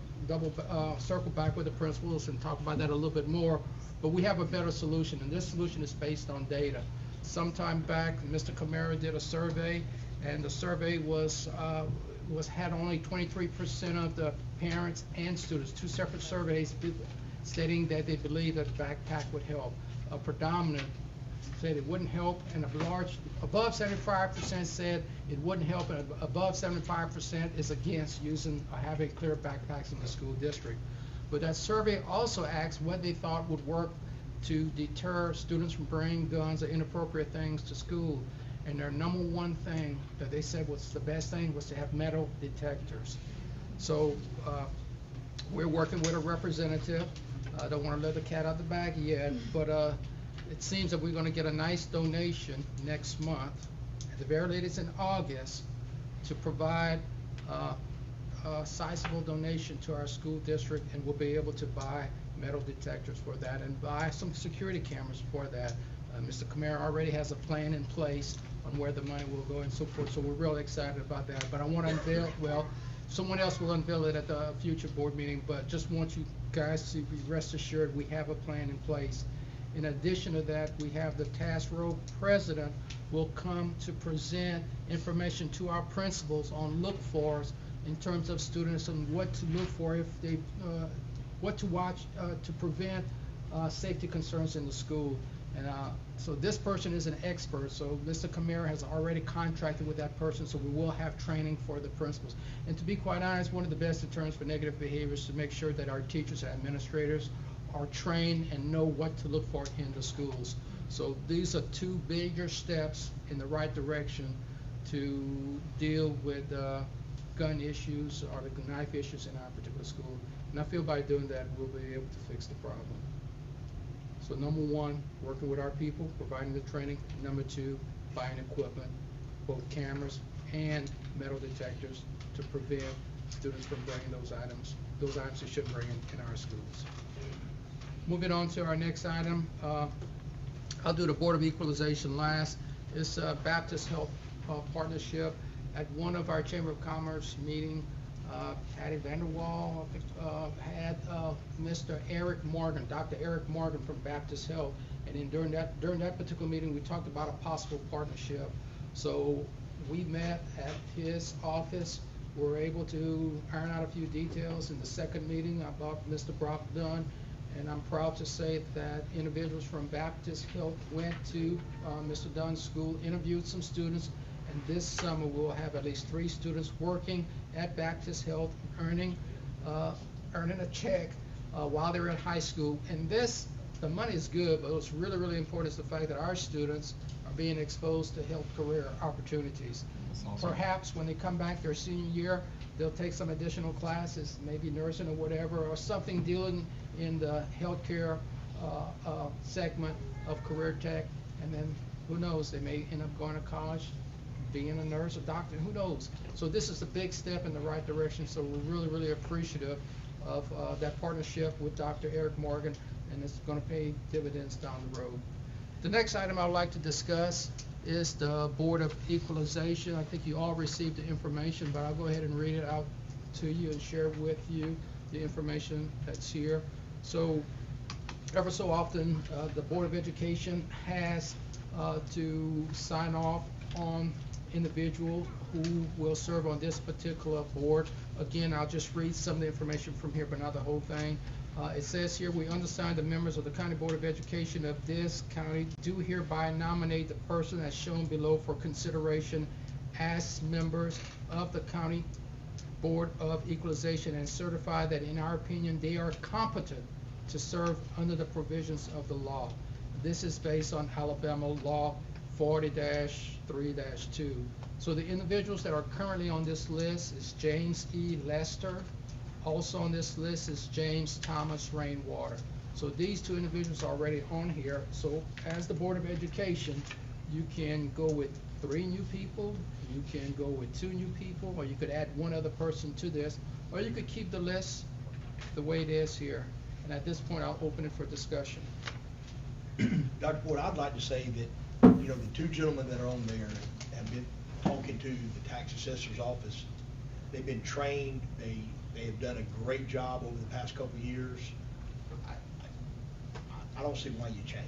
circle back with the principals and talk about that a little bit more, but we have a better solution, and this solution is based on data. Sometime back, Mr. Camara did a survey, and the survey had only 23% of the parents and students, 2 separate surveys stating that they believe that the backpack would help. A predominant said it wouldn't help, and above 75% said it wouldn't help, and above 75% is against having clear backpacks in the school district. But that survey also asked what they thought would work to deter students from bringing guns or inappropriate things to school. And their number one thing that they said was the best thing was to have metal detectors. So we're working with a representative. I don't want to let the cat out of the bag yet, but it seems that we're going to get a nice donation next month, at the very latest in August, to provide a sizable donation to our school district, and we'll be able to buy metal detectors for that and buy some security cameras for that. Mr. Camara already has a plan in place on where the money will go and so forth, so we're really excited about that. But I want to unveil, well, someone else will unveil it at the future board meeting, but just want you guys to be rest assured we have a plan in place. In addition to that, we have the task row president will come to present information to our principals on look-fors in terms of students and what to look for if they, what to watch to prevent safety concerns in the school. And so this person is an expert, so Mr. Camara has already contracted with that person, so we will have training for the principals. And to be quite honest, one of the best deterrents for negative behavior is to make sure that our teachers and administrators are trained and know what to look for in the schools. So these are 2 bigger steps in the right direction to deal with gun issues or the knife issues in our particular school. And I feel by doing that, we'll be able to fix the problem. So number one, working with our people, providing the training. Number two, buying equipment, both cameras and metal detectors to prevent students from bringing those items they shouldn't bring in our schools. Moving on to our next item, I'll do the Board of Equalization last. It's Baptist Health Partnership. At one of our Chamber of Commerce meeting, Patty Vanderwall had Mr. Eric Morgan, Dr. Eric Morgan from Baptist Health, and then during that particular meeting, we talked about a possible partnership. So we met at his office. We were able to iron out a few details. In the second meeting, I brought Mr. Brock Dunn, and I'm proud to say that individuals from Baptist Health went to Mr. Dunn's school, interviewed some students, and this summer we'll have at least 3 students working at Baptist Health, earning a check while they're in high school. And the money is good, but what's really, really important is the fact that our students are being exposed to health career opportunities. Awesome. Perhaps when they come back their senior year, they'll take some additional classes, maybe nursing or whatever, or something dealing in the healthcare segment of career tech, and then who knows, they may end up going to college, being a nurse, a doctor, who knows. So this is a big step in the right direction, so we're really, really appreciative of that partnership with Dr. Eric Morgan, and it's going to pay dividends down the road. The next item I would like to discuss is the Board of Equalization. I think you all received the information, but I'll go ahead and read it out to you and share with you the information that's here. So ever so often, the Board of Education has to sign off on individual who will serve on this particular board. Again, I'll just read some of the information from here, but not the whole thing. It says here, we undersigned the members of the County Board of Education of this county do hereby nominate the person as shown below for consideration as members of the County Board of Equalization and certify that in our opinion they are competent to serve under the provisions of the law. This is based on Alabama Law 40-3-2. So the individuals that are currently on this list is James E. Lester. Also on this list is James Thomas Rainwater. So these 2 individuals are already on here. So as the Board of Education, you can go with 3 new people, you can go with 2 new people, or you could add 1 other person to this, or you could keep the list the way it is here. And at this point, I'll open it for discussion. Dr. Boyd, I'd like to say that, you know, the 2 gentlemen that are on there have been talking to the tax assessor's office. They've been trained. They have done a great job over the past couple of years. I don't see why you change.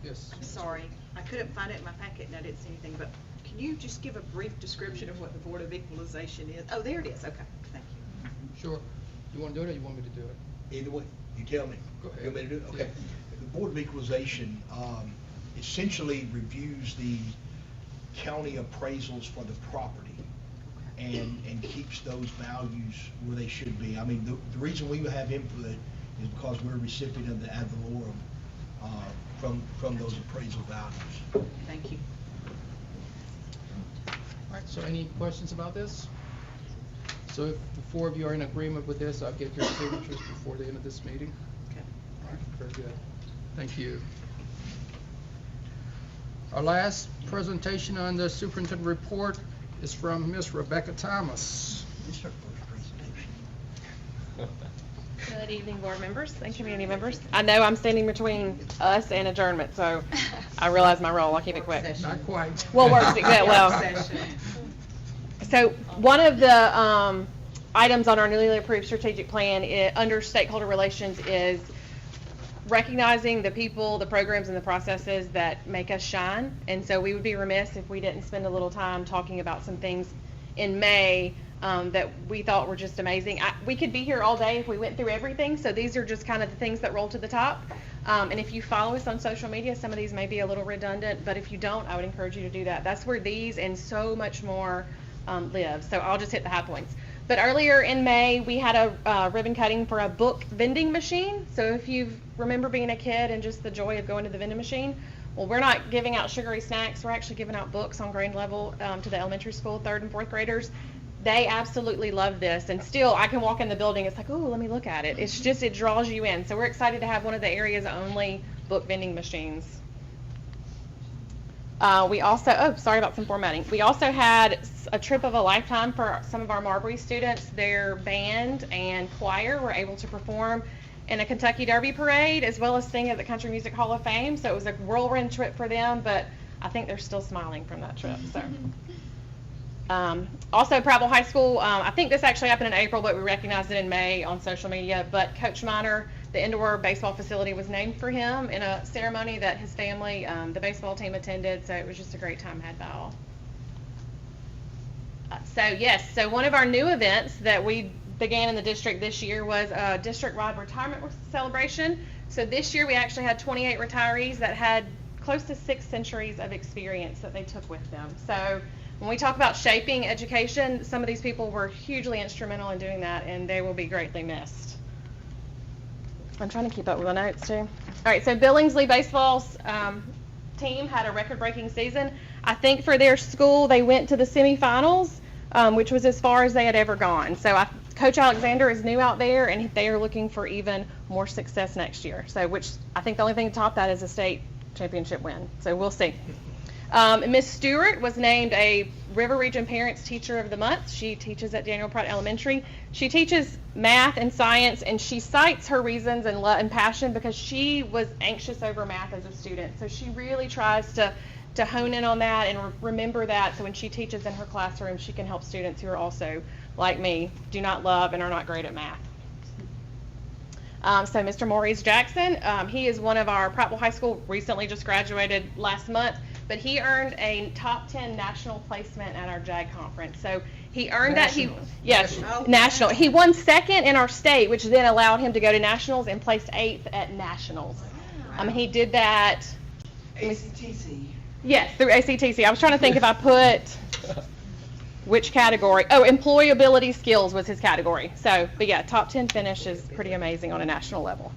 Yes. I'm sorry, I couldn't find it in my packet and I didn't see anything, but can you just give a brief description of what the Board of Equalization is? Oh, there it is, okay, thank you. Sure. You want to do it or you want me to do it? Either way, you tell me. Go ahead. You want me to do it? Okay. Yeah. The Board of Equalization essentially reviews the county appraisals for the property and keeps those values where they should be. I mean, the reason we have input is because we're a recipient of the ad valorem from those appraisal values. Thank you. All right, so any questions about this? So if the 4 of you are in agreement with this, I'll get your signatures before the end of this meeting. Okay. All right, very good. Thank you. Our last presentation on the superintendent report is from Ms. Rebecca Thomas. This is our first presentation. Good evening, board members and community members. I know I'm standing between us and adjournment, so I realize my role. I'll keep it quick. Not quite. Well, works exactly well. So one of the items on our newly approved strategic plan under stakeholder relations is recognizing the people, the programs, and the processes that make us shine. And so we would be remiss if we didn't spend a little time talking about some things in May that we thought were just amazing. We could be here all day if we went through everything, so these are just kind of the things that roll to the top. And if you follow us on social media, some of these may be a little redundant, but if you don't, I would encourage you to do that. That's where these and so much more live. So I'll just hit the high points. But earlier in May, we had a ribbon cutting for a book vending machine. So if you remember being a kid and just the joy of going to the vending machine, Well, we're not giving out sugary snacks. We're actually giving out books on grade level to the elementary school, 3rd and 4th graders. They absolutely love this, and still I can walk in the building, it's like, oh, let me look at it. It's just, it draws you in. So we're excited to have one of the area's only book vending machines. We also, oh, sorry about some formatting. We also had a trip of a lifetime for some of our Marbury students. Their band and choir were able to perform in a Kentucky Derby parade as well as sing at the Country Music Hall of Fame. So it was a whirlwind trip for them, but I think they're still smiling from that trip. So. Also, Prattville High School, I think this actually happened in April, but we recognized it in May on social media. But Coach Miner, the indoor baseball facility was named for him in a ceremony that his family, the baseball team attended. So it was just a great time had by all. So one of our new events that we began in the district this year was a district-wide retirement celebration. So this year we actually had 28 retirees that had close to 6 centuries of experience that they took with them. So when we talk about shaping education, some of these people were hugely instrumental in doing that, and they will be greatly missed. I'm trying to keep up with the notes, too. All right, so Billingsley Baseball's team had a record-breaking season. I think for their school, they went to the semifinals, which was as far as they had ever gone. So Coach Alexander is new out there, and they are looking for even more success next year. So, which I think the only thing to top that is a state championship win. So we'll see. Miss Stewart was named a River Region Parents Teacher of the Month. She teaches at Daniel Pratt Elementary. She teaches math and science, and she cites her reasons and passion because she was anxious over math as a student. So she really tries to hone in on that and remember that, so when she teaches in her classroom, she can help students who are also, like me, do not love and are not great at math. So Mr. Maurice Jackson, he is one of our Prattville High School, recently just graduated last month, but he earned a top 10 national placement at our JAG conference. So he earned national. He won 2nd in our state, which then allowed him to go to nationals and placed 8th at nationals. He did that. ACTC. Yes, through ACTC. I was trying to think if I put which category. Oh, employability skills was his category. So, but yeah, top 10 finish is pretty amazing on a national level.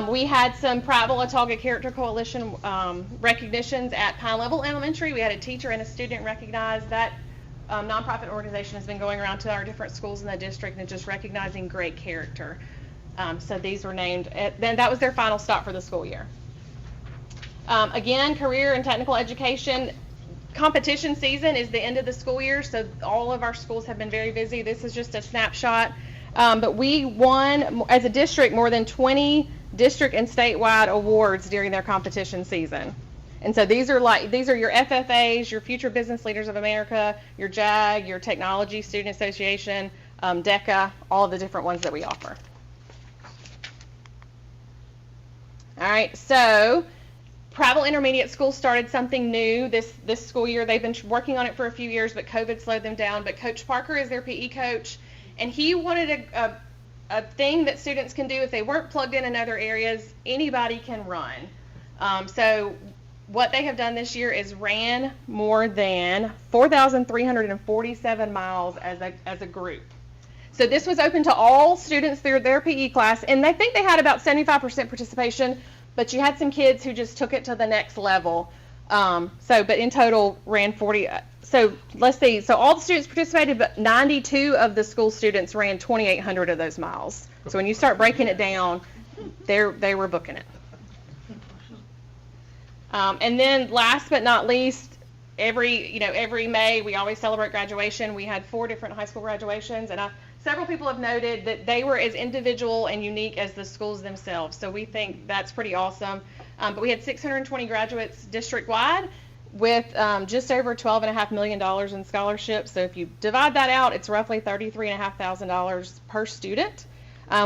We had some Prattville Autauga Character Coalition recognitions at Pine Level Elementary. We had a teacher and a student recognized. That nonprofit organization has been going around to our different schools in the district and just recognizing great character. So these were named. Then that was their final stop for the school year. Again, career and technical education. Competition season is the end of the school year, so all of our schools have been very busy. This is just a snapshot. But we won, as a district, more than 20 district and statewide awards during their competition season. And so these are your FFAs, your Future Business Leaders of America, your JAG, your Technology Student Association, DECA, all of the different ones that we offer. All right, so Prattville Intermediate School started something new this school year. They've been working on it for a few years, but COVID slowed them down. But Coach Parker is their PE coach, and he wanted a thing that students can do if they weren't plugged in other areas. Anybody can run. So what they have done this year is ran more than 4,347 miles as a group. So this was open to all students through their PE class, and I think they had about 75% participation. But you had some kids who just took it to the next level. But in total ran 40. So let's see. So all the students participated, but 92 of the school students ran 2,800 of those miles. So when you start breaking it down, they were booking it. And then last but not least, every May we always celebrate graduation. We had 4 different high school graduations, and several people have noted that they were as individual and unique as the schools themselves. So we think that's pretty awesome. But we had 620 graduates district-wide with just over $12.5 million in scholarships. So if you divide that out, it's roughly $33,500 per student.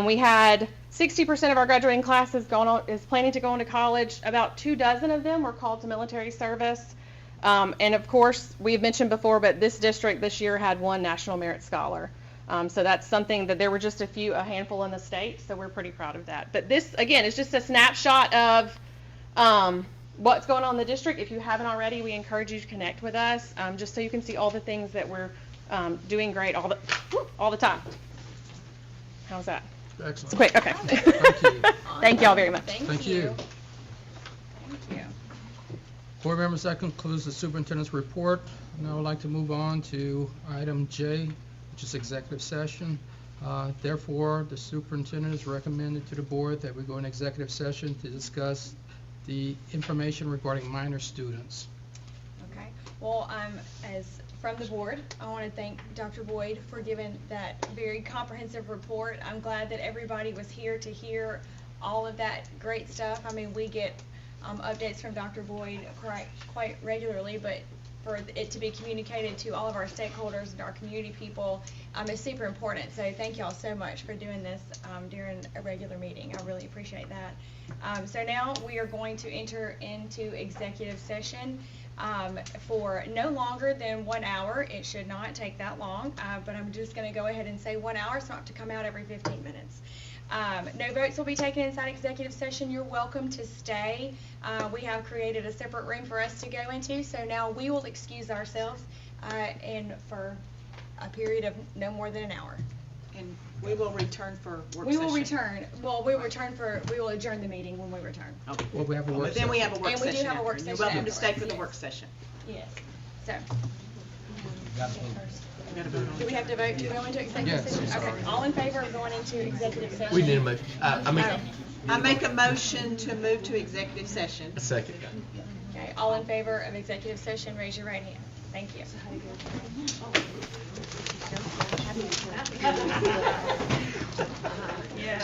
We had 60% of our graduating class is planning to go on to college. About 24 of them were called to military service. And of course, we've mentioned before, but this district this year had 1 National Merit Scholar. So that's something that there were just a handful in the state, so we're pretty proud of that. But this, again, is just a snapshot of what's going on in the district. If you haven't already, we encourage you to connect with us, just so you can see all the things that we're doing great all the time. How's that? Excellent. It's quick, okay. Thank you. Thank you all very much. Thank you. Board members, that concludes the superintendent's report. Now I would like to move on to item J, which is executive session. Therefore, the superintendent has recommended to the board that we go in executive session to discuss the information regarding minor students. Okay, well, as from the board, I want to thank Dr. Boyd for giving that very comprehensive report. I'm glad that everybody was here to hear all of that great stuff. I mean, we get updates from Dr. Boyd quite regularly, but for it to be communicated to all of our stakeholders and our community people is super important. So thank y'all so much for doing this during a regular meeting. I really appreciate that. So now we are going to enter into executive session for no longer than 1 hour. It should not take that long, but I'm just going to go ahead and say 1 hour, so not to come out every 15 minutes. No votes will be taken inside executive session. You're welcome to stay. We have created a separate room for us to go into, so now we will excuse ourselves and for a period of no more than an hour. And we will return for work We session. will return. Well, we will adjourn the meeting when we return. Okay. Well, we have a work Then we have a work And session. we do have a work after. session You're welcome to stay afterwards, for the yes. work session. Yes. So, We gotta vote on do we have to vote to go into executive Yes. session? Okay. All in favor of going into executive session? We need a motion. I make a motion to move to executive session. A second. Okay, all in favor of executive session, raise your right hand. Thank you. Yeah.